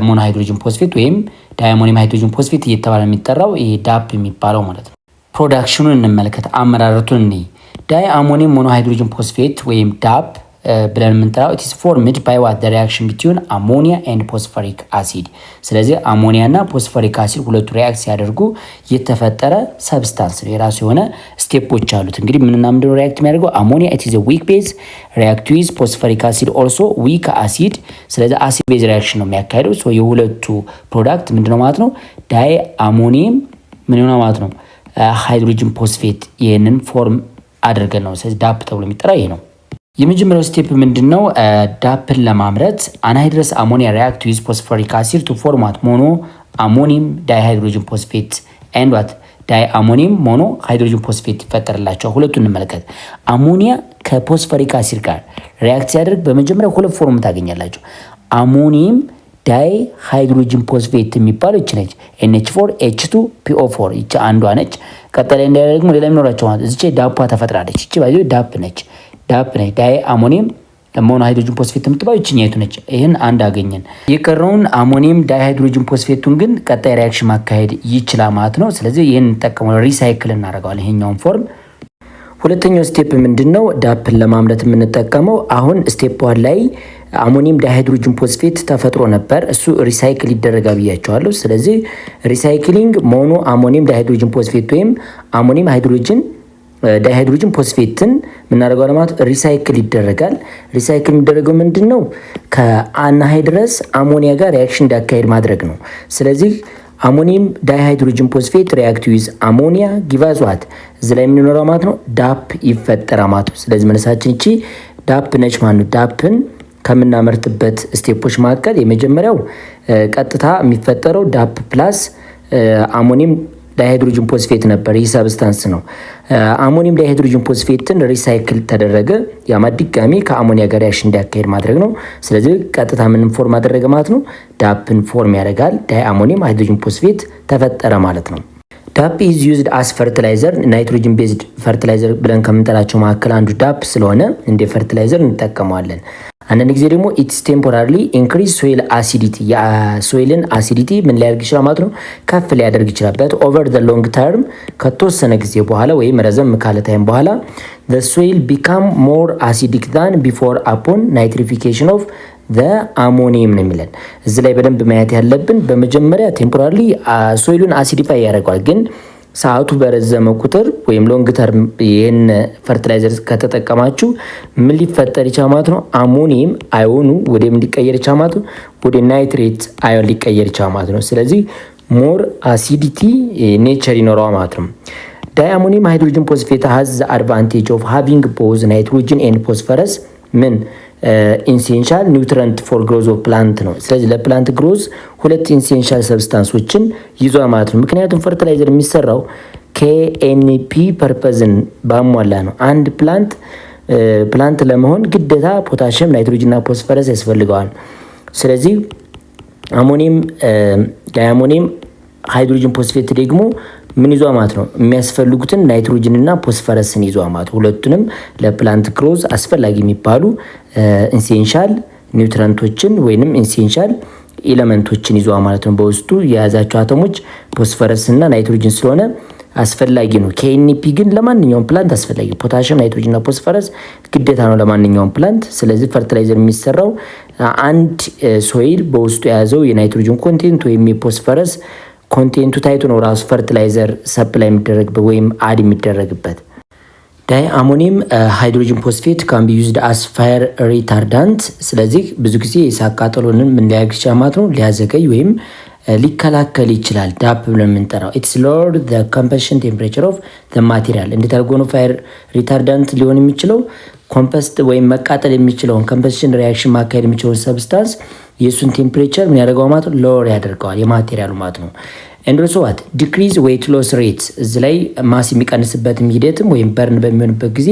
Speaker 1: ሞኖ ሃይድሮጅን ፎስፌት ወይም ዳይ አሞኒየም ሃይድሮጅን ፎስፌት እየተባለ የሚጠራው ይሄ ዳፕ የሚባለው ማለት ነው። ፕሮዳክሽኑን እንመልከት፣ አመራረቱን እንይ። ዳይ አሞኒየም ሞኖ ሃይድሮጅን ፎስፌት ወይም ዳፕ ብለን የምንጠራው ኢት ኢዝ ፎርምድ ባይ ዋት ዘ ሪአክሽን ቢትዊን አሞኒያ ኤንድ ፎስፎሪክ አሲድ። ስለዚህ አሞኒያ እና ፎስፎሪክ አሲድ ሁለቱ ሪአክት ሲያደርጉ የተፈጠረ ሰብስታንስ ነው። የራሱ የሆነ ስቴፖች አሉት። እንግዲህ ምንና ምንድነው ሪአክት የሚያደርገው? አሞኒያ ኢት ኢዝ ኤ ዊክ ቤዝ ሪአክት ዊዝ ፎስፎሪክ አሲድ ኦልሶ ዊክ አሲድ። ስለዚህ አሲድ ቤዝ ሪአክሽን ነው የሚያካሂደው። ሶ የሁለቱ ፕሮዳክት ምንድነው ማለት ነው? ዳይ አሞኒየም ምን ይሆናል ማለት ነው? ሃይድሮጅን ፎስፌት። ይህንን ፎርም አድርገን ነው ስለዚህ ዳፕ ተብሎ የሚጠራ ይሄ ነው። የመጀመሪያው ስቴፕ ምንድነው? ዳፕን ለማምረት አንሃይድረስ አሞኒያ ሪአክት ዊዝ ፎስፎሪክ አሲድ ቱ ፎርም ዋት ሞኖ አሞኒየም ዳይሃይድሮጅን ፎስፌት ኤንድ ዋት ዳይ አሞኒየም ሞኖ ሃይድሮጅን ፎስፌት ይፈጠርላቸዋል። ሁለቱን እንመለከት። አሞኒያ ከፎስፎሪክ አሲድ ጋር ሪአክት ሲያደርግ በመጀመሪያ ሁለት ፎርም ታገኛላችሁ። አሞኒየም ዳይ ሃይድሮጅን ፎስፌት የሚባለው እቺ ነች፣ NH4H2PO4 እቺ አንዷ ነች። ቀጣይ ላይ ደግሞ ሌላ የሚኖራቸው ማለት እዚች ዳፓ ተፈጥራለች። እቺ ባይዘው ዳፕ ነች። ዳይ አሞኒየም ሞኖ ሃይድሮጅን ፎስፌት የምትባለው እቺኛይቱ ነች። ይሄን አንድ አገኘን። የቀረውን አሞኒየም ዳይ ሃይድሮጅን ፎስፌቱን ግን ቀጣይ ሪአክሽን ማካሄድ ይችላል ማለት ነው። ስለዚህ ይሄን እንጠቀመው ሪሳይክል እናደርገዋለን ይሄኛውን ፎርም። ሁለተኛው ስቴፕ ምንድነው? ዳፕን ለማምረት የምንጠቀመው አሁን ስቴፕ 1 ላይ አሞኒየም ዳይሃይድሮጅን ፎስፌት ተፈጥሮ ነበር። እሱ ሪሳይክል ይደረጋል ብያቸዋለሁ። ስለዚህ ሪሳይክሊንግ ሞኖ አሞኒየም ዳይሃይድሮጅን ፎስፌት ወይም አሞኒየም ዳይሃይድሮጅን ፎስፌትን ምናደርገው ማለት ሪሳይክል ይደረጋል። ሪሳይክል የሚደረገው ምንድነው? ከአንሃይድረስ አሞኒያ ጋር ሪአክሽን እንዳካሄድ ማድረግ ነው። ስለዚህ አሞኒየም ዳይሃይድሮጅን ፎስፌት ሪአክት ዊዝ አሞኒያ ጊቫዝ ዋት እዚህ ላይ የምንኖረው ማለት ነው ዳፕ ይፈጠራል ማለት ነው። ስለዚህ መነሳችን እቺ ዳፕ ነች ማለት ነው። ዳፕን ከምናመርትበት ስቴፖች መካከል የመጀመሪያው ቀጥታ የሚፈጠረው ዳፕ ፕላስ አሞኒየም ዳይሃይድሮጅን ፎስፌት ነበር። ይህ ሰብስታንስ ነው። አሞኒየም ዳይሃይድሮጅን ፎስፌትን ሪሳይክል ተደረገ። ያማ ድጋሚ ከአሞኒያ ጋር ሪአክሽን እንዲያካሄድ ማድረግ ነው። ስለዚህ ቀጥታ ምን ፎርም አደረገ ማለት ነው? ዳፕን ፎርም ያደርጋል። ዳይ አሞኒየም ሃይድሮጅን ፎስፌት ተፈጠረ ማለት ነው። ዳፕ ኢዝ ዩዝድ አስ ፈርቲላይዘር ናይትሮጅን ቤዝድ ፈርቲላይዘር ብለን ከምንጠራቸው መካከል አንዱ ዳፕ ስለሆነ እንደ ፈርቲላይዘር እንጠቀመዋለን። አንዳንድ ጊዜ ደግሞ ኢትስ ቴምፖራሪ ኢንክሪዝ ሶይል አሲዲቲ የሶይልን አሲዲቲ ምን ሊያደርግ ይችላል ማለት ነው? ከፍ ሊያደርግ ይችላል። በት ኦቨር ዘ ሎንግ ተርም ከተወሰነ ጊዜ በኋላ ወይም ረዘም ካለ ታይም በኋላ the soil become more acidic than before upon nitrification of the ammonium ነው የሚለን። እዚህ ላይ በደንብ ማየት ያለብን በመጀመሪያ ቴምፖራሪ ሶይሉን አሲዲፋይ ያደርገዋል፣ ግን ሰዓቱ በረዘመ ቁጥር ወይም ሎንግ ተርም ይህን ፈርቲላይዘር ከተጠቀማችሁ ምን ሊፈጠር ይችላል ማለት ነው? አሞኒየም አዮኑ ወደ ምን ሊቀየር ይችላል ማለት ነው? ወደ ናይትሬት አዮን ሊቀየር ይችላል ማለት ነው። ስለዚህ ሞር አሲዲቲ ኔቸር ይኖረዋል ማለት ነው። ዳይአሞኒየም ሃይድሮጅን ፎስፌት ሃዝ ዘ አድቫንቴጅ ኦፍ ሃቪንግ ቦዝ ናይትሮጅን ኤንድ ፎስፈረስ ምን ኢንሴንሻል ኒውትረንት ፎር ግሮዝ ኦፍ ፕላንት ነው። ስለዚህ ለፕላንት ግሮዝ ሁለት ኢንሴንሻል ሰብስታንሶችን ይዟል ማለት ነው። ምክንያቱም ፈርቲላይዘር የሚሰራው ከኤንፒ ፐርፐዝን ባሟላ ነው። አንድ ፕላንት ለመሆን ግዴታ ፖታሽየም፣ ናይትሮጅንና ፎስፈረስ ያስፈልገዋል። ስለዚህ ዳይአሞኒየም ሃይድሮጅን ፎስፌት ደግሞ ምን ይዟ ማለት ነው? የሚያስፈልጉትን ናይትሮጅን እና ፎስፈረስን ይዟ ማለት ሁለቱንም ለፕላንት ግሮዝ አስፈላጊ የሚባሉ ኢንሴንሻል ኒውትረንቶችን ወይንም ኢንሴንሻል ኤሌመንቶችን ይዟ ማለት ነው። በውስጡ የያዛቸው አተሞች ፎስፈረስ እና ናይትሮጅን ስለሆነ አስፈላጊ ነው። ከኤንፒ ግን ለማንኛውም ፕላንት አስፈላጊ፣ ፖታሽየም፣ ናይትሮጅን እና ፎስፈረስ ግዴታ ነው ለማንኛውም ፕላንት። ስለዚህ ፈርቲላይዘር የሚሰራው አንድ ሶይል በውስጡ የያዘው የናይትሮጅን ኮንቴንት ወይም የፎስፈረስ ኮንቴንቱ ታይቶ ነው ራሱ ፈርቲላይዘር ሰፕላይ የሚደረግበት ወይም አድ የሚደረግበት። ዳይአሞኒየም ሃይድሮጅን ፎስፌት ካን ቢ ዩዝድ አስ ፋየር ሪታርዳንት። ስለዚህ ብዙ ጊዜ የእሳት ቃጠሎንን ምን ሊያደርግ ይችላል ማለት ነው? ሊያዘገይ ወይም ሊከላከል ይችላል። ዳፕ ብለን የምንጠራው ኢትስ ሎወር ዘ ኮምበሽን ቴምፕሬቸር ኦፍ ዘ ማቴሪያል። እንዴት አድርጎ ነው ፋየር ሪታርዳንት ሊሆን የሚችለው? ኮምፐስት ወይም መቃጠል የሚችለውን ኮምበሽን ሪያክሽን ማካሄድ የሚችለውን ሰብስታንስ የእሱን ቴምፕሬቸር ምን ያደርገዋል ማለት ነው? ሎወር ያደርገዋል፣ የማቴሪያሉ ማለት ነው። ኤንድ ኦልሶ ዋት ዲክሪዝ ዌይት ሎስ ሬት። እዚህ ላይ ማስ የሚቀንስበትም ሂደትም ወይም በርን በሚሆንበት ጊዜ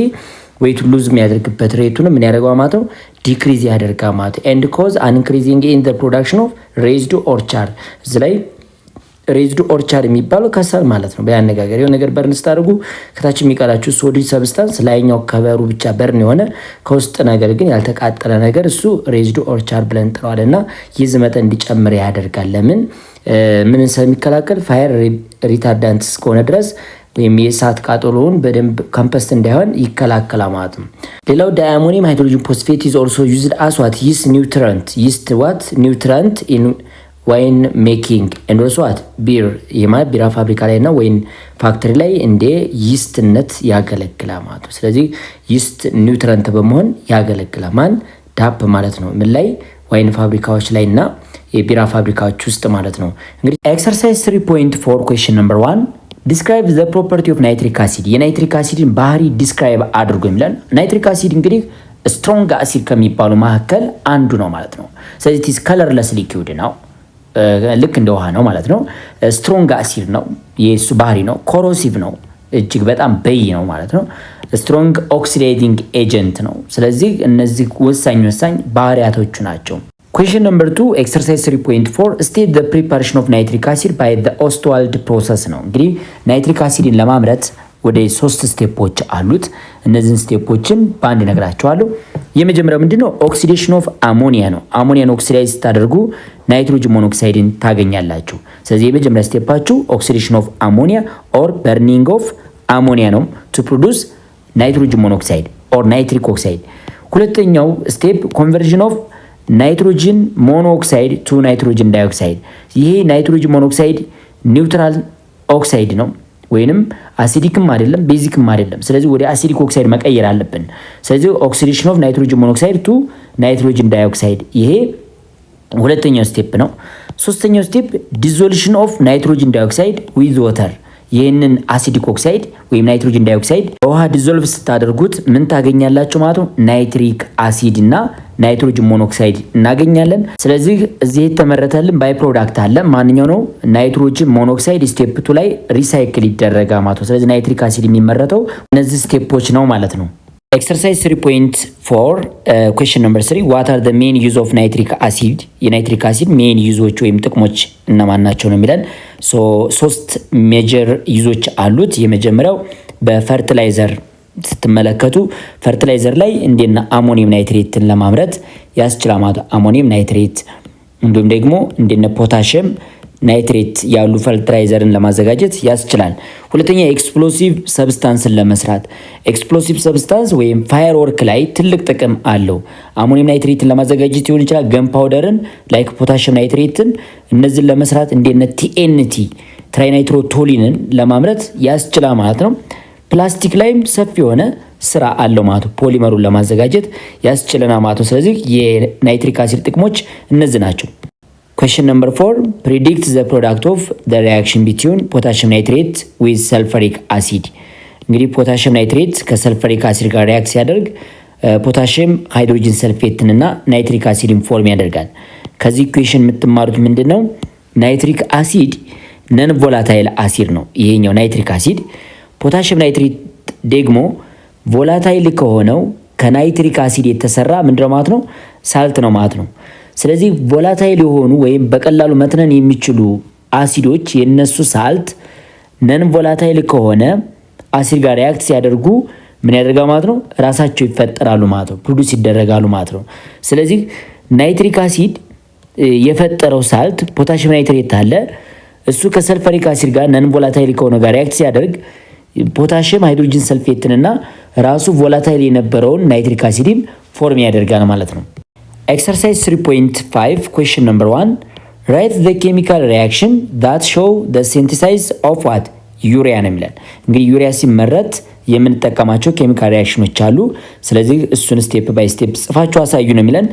Speaker 1: ዌይቱ ሉዝ የሚያደርግበት ሬቱንም ምን ያደርገዋል ማለት ነው? ዲክሪዝ ያደርጋል ማለት ነው። ኤንድ ኮዝ አን ኢንክሪዚንግ ኢን ዘ ፕሮዳክሽን ኦፍ ሬዝድ ኦርቻር። እዚህ ላይ ሬዝድ ኦርቻር የሚባለው ከሰል ማለት ነው። በያነጋገር የሆነ ነገር በርን ስታደርጉ ከታች የሚቀራችሁ ሶሊድ ሰብስታንስ ላይኛው ከበሩ ብቻ በርን የሆነ ከውስጥ ነገር ግን ያልተቃጠለ ነገር እሱ ሬዝድ ኦርቻር ብለን እንጠራዋለን። እና ይህ መጠን እንዲጨምር ያደርጋል። ለምን? ምንን ስለሚከላከል ፋየር ሪታርዳንት እስከሆነ ድረስ ወይም የእሳት ቃጠሎውን በደንብ ካምፐስት እንዳይሆን ይከላከላል ማለት ነው። ሌላው ዳይአሞኒየም ሃይድሮጅን ፎስፌት ኢዝ ኦልሶ ዩዝድ አስ ዋት ይስት ኒውትረንት ኒውትረንት ኢን ዋይን ሜኪንግ ኤንድ ኦልሶ ዋት ቢር የማለት ቢራ ፋብሪካ ላይ እና ወይን ፋክተሪ ላይ እንደ ይስትነት ያገለግላል ማለት ነው። ስለዚህ ይስት ኒውትረንት በመሆን ያገለግላል። ማን? ዳፕ ማለት ነው። ምን ላይ? ዋይን ፋብሪካዎች ላይ እና የቢራ ፋብሪካዎች ውስጥ ማለት ነው። እንግዲህ ኤክሰርሳይዝ 3.4 ኩዌስችን ነምበር 1 ዲስክራይብ ዘ ፕሮፐርቲ ኦፍ ናይትሪክ አሲድ። የናይትሪክ አሲድን ባህሪ ዲስክራይብ አድርጎ የሚለን። ናይትሪክ አሲድ እንግዲህ ስትሮንግ አሲድ ከሚባሉ መካከል አንዱ ነው ማለት ነው። ስለዚህ ቲስ ከለርለስ ሊኪውድ ነው፣ ልክ እንደ ውሃ ነው ማለት ነው። ስትሮንግ አሲድ ነው፣ የሱ ባህሪ ነው። ኮሮሲቭ ነው፣ እጅግ በጣም በይ ነው ማለት ነው። ስትሮንግ ኦክሲዳይዚንግ ኤጀንት ነው። ስለዚህ እነዚህ ወሳኝ ባህሪያቶቹ ናቸው። ኩዌስችን ነምበር 2 ኤክሰርሳይዝ 3.4 ስቴት ዘ ፕሪፓሬሽን ኦፍ ናይትሪክ አሲድ ባይ ዘ ኦስትዋልድ ፕሮሰስ ነው። እንግዲህ ናይትሪክ አሲድን ለማምረት ወደ 3 ስቴፖች አሉት። እነዚህን ስቴፖችን በአንድ ነግራቸዋለሁ። የመጀመሪያው ምንድነው? ኦክሲዴሽን ኦፍ አሞኒያ ነው። አሞኒያን ኦክሲዳይዝ ስታደርጉ ናይትሮጅን ሞኖክሳይድን ታገኛላችሁ። ስለዚህ የመጀመሪያ ስቴፓችሁ ኦክሲዴሽን ኦፍ አሞኒያ ኦር በርኒንግ ኦፍ አሞኒያ ነው ቱ ፕሮዱስ ናይትሮጅን ሞኖክሳይድ ኦር ናይትሪክ ኦክሳይድ። ሁለተኛው ስቴፕ ኮንቨርዥን ኦፍ ናይትሮጅን ሞኖክሳይድ ቱ ናይትሮጅን ዳይኦክሳይድ። ይሄ ናይትሮጅን ሞኖክሳይድ ኒውትራል ኦክሳይድ ነው፣ ወይንም አሲዲክም አይደለም ቤዚክም አይደለም። ስለዚህ ወደ አሲዲክ ኦክሳይድ መቀየር አለብን። ስለዚህ ኦክሲዴሽን ኦፍ ናይትሮጅን ሞኖክሳይድ ቱ ናይትሮጅን ዳይኦክሳይድ፣ ይሄ ሁለተኛው ስቴፕ ነው። ሶስተኛው ስቴፕ ዲዞሉሽን ኦፍ ናይትሮጅን ዳይኦክሳይድ ዊዝ ዋተር። ይህንን አሲዲክ ኦክሳይድ ወይም ናይትሮጅን ዳይኦክሳይድ በውሃ ዲዞልቭ ስታደርጉት ምን ታገኛላችሁ ማለት ነው? ናይትሪክ አሲድ እና ናይትሮጅን ሞኖክሳይድ እናገኛለን። ስለዚህ እዚህ የተመረተልን ባይ ፕሮዳክት አለ። ማንኛው ነው? ናይትሮጅን ሞኖክሳይድ ስቴፕ 2 ላይ ሪሳይክል ይደረጋል ማለት ነው። ስለዚህ ናይትሪክ አሲድ የሚመረተው እነዚህ ስቴፖች ነው ማለት ነው። ኤክሰርሳይዝ 3.4 ኩዌስችን ነምበር 3 ዋት አር ዘ ሜን ዩዝ ኦፍ ናይትሪክ አሲድ። የናይትሪክ አሲድ ሜን ዩዞች ወይም ጥቅሞች እነማን ናቸው ነው የሚለን። ሶስት ሜጀር ዩዞች አሉት። የመጀመሪያው በፈርቲላይዘር ስትመለከቱ ፈርቲላይዘር ላይ እንደና አሞኒየም ናይትሬትን ለማምረት ያስችላል ማለት አሞኒየም ናይትሬት፣ እንዲሁም ደግሞ እንደነ ፖታሽየም ናይትሬት ያሉ ፈርቲላይዘርን ለማዘጋጀት ያስችላል። ሁለተኛ ኤክስፕሎሲቭ ሰብስታንስን ለመስራት ኤክስፕሎሲቭ ሰብስታንስ ወይም ፋየር ወርክ ላይ ትልቅ ጥቅም አለው። አሞኒየም ናይትሬትን ለማዘጋጀት ይሆን ይችላል፣ ገን ፓውደርን ላይክ ፖታሽየም ናይትሬትን እነዚህን ለመስራት እንደነ ቲኤንቲ ትራይናይትሮቶሊንን ለማምረት ያስችላል ማለት ነው። ፕላስቲክ ላይም ሰፊ የሆነ ስራ አለው ማለት ነው። ፖሊመሩን ለማዘጋጀት ያስችለናል ማለት ነው። ስለዚህ የናይትሪክ አሲድ ጥቅሞች እነዚህ ናቸው። Question number 4 predict the product of the reaction between potassium nitrate with sulfuric acid። እንግዲህ ፖታሽየም ናይትሬት ከሰልፈሪክ አሲድ ጋር ሪያክት ሲያደርግ ፖታሽየም ሃይድሮጅን ሰልፌትን እና ናይትሪክ አሲድን ፎርም ያደርጋል። ከዚህ ኢኩዌሽን የምትማሩት ምንድነው? ናይትሪክ አሲድ ነን ቮላታይል አሲድ ነው ይሄኛው ናይትሪክ አሲድ። ፖታሽየም ናይትሬት ደግሞ ቮላታይል ከሆነው ከናይትሪክ አሲድ የተሰራ ምንድነው ማለት ነው? ሳልት ነው ማለት ነው። ስለዚህ ቮላታይል የሆኑ ወይም በቀላሉ መትነን የሚችሉ አሲዶች የነሱ ሳልት ነን ቮላታይል ከሆነ አሲድ ጋር ሪያክት ሲያደርጉ ምን ያደርጋሉ ማለት ነው? ራሳቸው ይፈጠራሉ ማለት ነው፣ ፕሮዲዩስ ይደረጋሉ ማለት ነው። ስለዚህ ናይትሪክ አሲድ የፈጠረው ሳልት ፖታሽየም ናይትሬት አለ። እሱ ከሰልፈሪክ አሲድ ጋር ነን ቮላታይል ከሆነ ጋር ሪያክት ሲያደርግ ፖታሽየም ሃይድሮጅን ሰልፌትንና ራሱ ቮላታይል የነበረውን ናይትሪክ አሲድን ፎርም ያደርጋል ማለት ነው። ኤክሰርሳይዝ 3.5 question number 1 write the chemical reaction that show the synthesis of what ዩሪያ ነው የሚለን። እንግዲህ ዩሪያ ሲመረት የምንጠቀማቸው ኬሚካል ሪያክሽኖች አሉ። ስለዚህ እሱን ስቴፕ ባይ ስቴፕ ጽፋችሁ አሳዩ ነው የሚለን።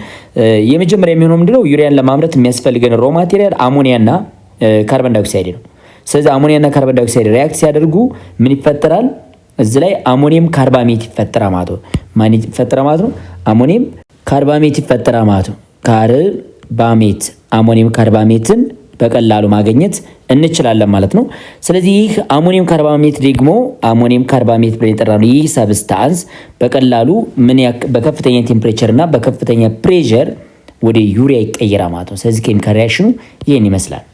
Speaker 1: የመጀመሪያ የሚሆነው ምንድነው? ዩሪያን ለማምረት የሚያስፈልገን ሮ ማቴሪያል አሞኒያና ካርቦን ዳይኦክሳይድ ነው። ስለዚህ አሞኒያና ካርቦን ዳይኦክሳይድ ሪያክት ሲያደርጉ ምን ይፈጠራል? እዚህ ላይ አሞኒየም ካርባሜት ይፈጠራል ማለት ነው። ማን ይፈጠራል ማለት ነው? አሞኒየም ካርባሜት ይፈጠራል ማለት ነው። ካርባሜት አሞኒየም ካርባሜትን በቀላሉ ማግኘት እንችላለን ማለት ነው። ስለዚህ ይህ አሞኒየም ካርባሜት ደግሞ አሞኒየም ካርባሜት ብለን የጠራነው ይህ ሰብስታንስ በቀላሉ በከፍተኛ ቴምፕሬቸር እና በከፍተኛ ፕሬሸር ወደ ዩሪያ ይቀየራል ማለት ነው። ስለዚህ ኬሚካል ሪያክሽኑ ይህን ይመስላል።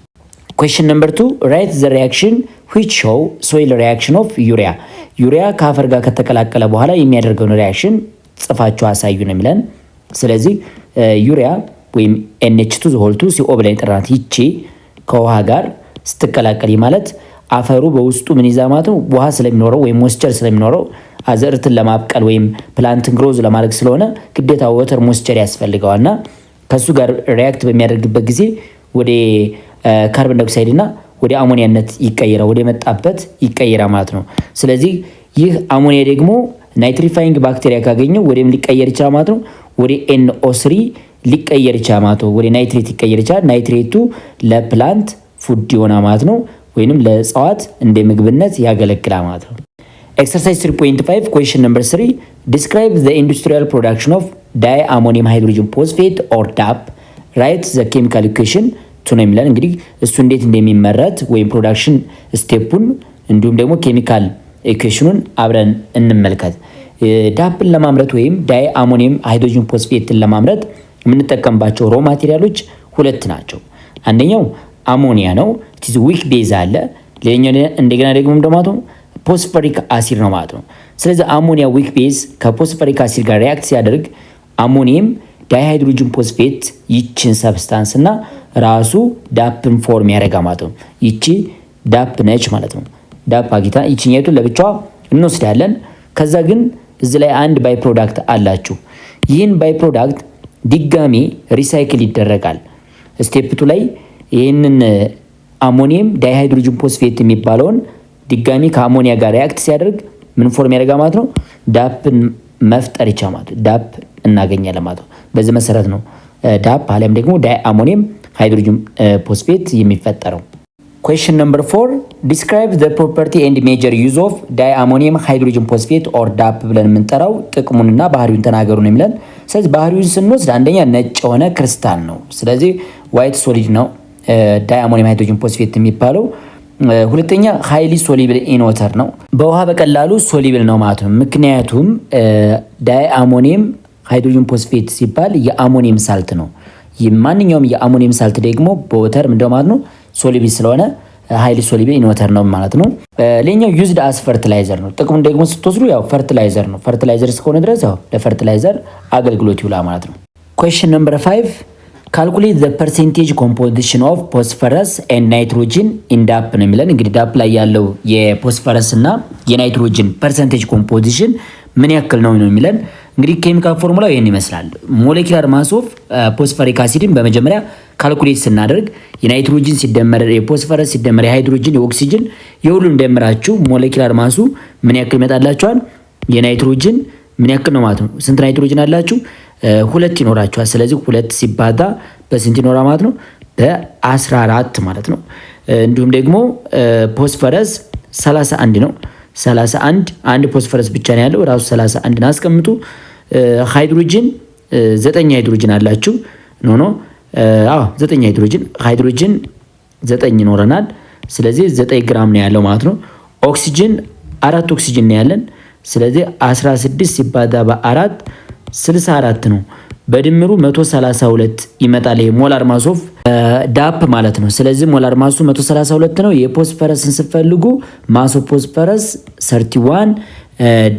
Speaker 1: Question number 2 write the reaction which show soil reaction of urea። ዩሪያ ከአፈር ጋር ከተቀላቀለ በኋላ የሚያደርገውን ሪያክሽን ጽፋችሁ አሳዩ ነው የሚለን። ስለዚህ ዩሪያ ወይም NH2 ሆልቱ CO ብለን የጠራናት ይቺ ከውሃ ጋር ስትቀላቀል ማለት አፈሩ በውስጡ ምን ይዛ ማለት ነው? ውሃ ስለሚኖረው ወይም ሞይስቸር ስለሚኖረው አዘርትን ለማብቀል ወይም ፕላንትን ግሮዝ ለማድረግ ስለሆነ ግዴታ ወተር ሞይስቸር ያስፈልገዋልና ከሱ ጋር ሪያክት በሚያደርግበት ጊዜ ወደ ካርቦን ዳይኦክሳይድ እና ወደ አሞኒያነት ይቀየራል፣ ወደ መጣበት ይቀየራል ማለት ነው። ስለዚህ ይህ አሞኒያ ደግሞ ናይትሪፋይንግ ባክቴሪያ ካገኘው ወደም ሊቀየር ይችላል ማለት ነው። ወደ NO3 ሊቀየር ይችላል ማለት ነው። ወደ ናይትሬት ሊቀየር ይችላል። ናይትሬቱ ለፕላንት ፉድ ይሆናል ማለት ነው፣ ወይንም ለእጽዋት እንደ ምግብነት ያገለግላል ማለት ነው። ኤክሰርሳይዝ 3.5 question number 3 describe the industrial production of diammonium hydrogen phosphate or DAP write the chemical equation to ነው የሚለን። እንግዲህ እሱ እንዴት እንደሚመረት ወይም ፕሮዳክሽን ስቴፑን እንዲሁም ደግሞ ኬሚካል ኢኩዌሽኑን አብረን እንመልከት። ዳፕን ለማምረት ወይም ዳይ አሞኒየም ሃይድሮጅን ፎስፌትን ለማምረት የምንጠቀምባቸው ሮ ማቴሪያሎች ሁለት ናቸው። አንደኛው አሞኒያ ነው። ኢትስ ዊክ ቤዝ አለ። ሌላኛው እንደገና ደግሞ እንደማለት ፎስፈሪክ አሲድ ነው ማለት ነው። ስለዚህ አሞኒያ ዊክ ቤዝ ከፎስፈሪክ አሲድ ጋር ሪያክት ሲያደርግ አሞኒየም ዳይሃይድሮጅን ፎስፌት ይችን ሰብስታንስ እና ራሱ ዳፕን ፎርም ያደርጋ ማለት ነው። ይቺ ዳፕ ነች ማለት ነው። ዳፕ አጊታ ይችኛቱን ለብቻዋ እንወስዳለን። ከዛ ግን እዚህ ላይ አንድ ባይ ፕሮዳክት አላችሁ። ይህን ባይ ፕሮዳክት ድጋሚ ሪሳይክል ይደረጋል። ስቴፕ 2 ላይ ይህንን አሞኒየም ዳይሃይድሮጅን ፎስፌት የሚባለውን ድጋሚ ከአሞኒያ ጋር ሪያክት ሲያደርግ ምን ፎርም ያደርጋ ማለት ነው? ዳፕን መፍጠር ይቻላል ማለት ነው። ዳፕ እናገኛለን ማለት ነው። በዚህ መሰረት ነው ዳፕ አለም ደግሞ ዳይ አሞኒየም ሃይድሮጅን ፎስፌት የሚፈጠረው። Question number 4 describe the property and major use of diammonium hydrogen phosphate or DAP ብለን የምንጠራው ጥቅሙንና ባህሪውን ተናገሩ ነው የሚለን። ስለዚህ ባህሪውን ስንወስድ አንደኛ ነጭ የሆነ ክሪስታል ነው። ስለዚህ ዋይት ሶሊድ ነው ዳይአሞኒየም ሃይድሮጅን ፎስፌት የሚባለው። ሁለተኛ ሃይሊ ሶሊብል ኢን ዋተር ነው፣ በውሃ በቀላሉ ሶሊብል ነው ማለት ነው። ምክንያቱም ዳይአሞኒየም ሃይድሮጅን ፎስፌት ሲባል የአሞኒየም ሳልት ነው። ማንኛውም የአሞኒየም ሳልት ደግሞ በወተር ምንድነው ማለት ነው ሶሊብል ስለሆነ ሃይሊ ሶሊብል ኢን ዋተር ነው ማለት ነው። ሌላኛው ዩዝድ አስ ፈርቲላይዘር ነው። ጥቅሙን ደግሞ ስትወስዱ ያው ፈርቲላይዘር ነው። ፈርቲላይዘር እስከሆነ ድረስ ያው ለፈርቲላይዘር አገልግሎት ይውላል ማለት ነው። Question number 5 calculate the percentage composition of phosphorus and nitrogen in DAP ነው የሚለን። እንግዲህ ዳፕ ላይ ያለው የፎስፈረስ እና የናይትሮጅን ፐርሰንቴጅ ኮምፖዚሽን ምን ያክል ነው የሚለን። እንግዲህ ኬሚካል ፎርሙላው ይሄን ይመስላል። ሞሌኪላር ማስ ኦፍ ፎስፈሪክ አሲድን በመጀመሪያ ካልኩሌት ስናደርግ የናይትሮጅን ሲደመር የፎስፈረስ ሲደመር የሃይድሮጅን የኦክሲጅን የሁሉም ደምራችሁ ሞለኪላር ማሱ ምን ያክል ይመጣላችኋል? የናይትሮጅን ምን ያክል ነው ማለት ነው? ስንት ናይትሮጅን አላችሁ? 2 ይኖራችኋል። ስለዚህ 2 ሲባዛ በስንት ይኖራ ማለት ነው? በ14 ማለት ነው። እንዲሁም ደግሞ ፎስፈረስ 31 ነው። 31 አንድ ፎስፈረስ ብቻ ነው ያለው ራሱ 31 አስቀምጡ። ሃይድሮጅን 9 ሃይድሮጅን አላችሁ። ኖ 9 ሃይድሮጅን 9 ይኖረናል። ስለዚህ 9 ግራም ነው ያለው ማለት ነው። ኦክሲጅን 4 ኦክሲጅን ነው ያለን። ስለዚህ 16 ሲባዛ በ4 64 ነው። በድምሩ 132 ይመጣል። ይሄ ሞላር ማስ ኦፍ ዳፕ ማለት ነው። ስለዚህ ሞላር ማሱ 132 ነው። የፎስፈረስን ስትፈልጉ ማስ ኦፍ ፎስፈረስ 31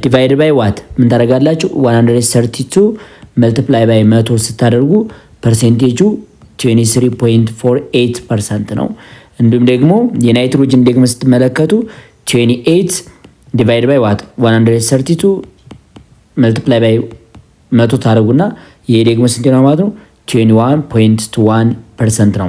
Speaker 1: ዲቫይድ ባይ ዋት ምን ታደርጋላችሁ? 132 መልቲፕላይ ባይ 100 ስታደርጉ ፐርሰንቴጁ 23.48% ነው። እንዲሁም ደግሞ የናይትሮጅን ደግሞ ስትመለከቱ 28 ዲቫይድ ባይ ዋት 132 መልቲፕላይ ባይ 100 ታደርጉና ይሄ ደግሞ ስንት ነው ማለት ነው? 21.21% ነው።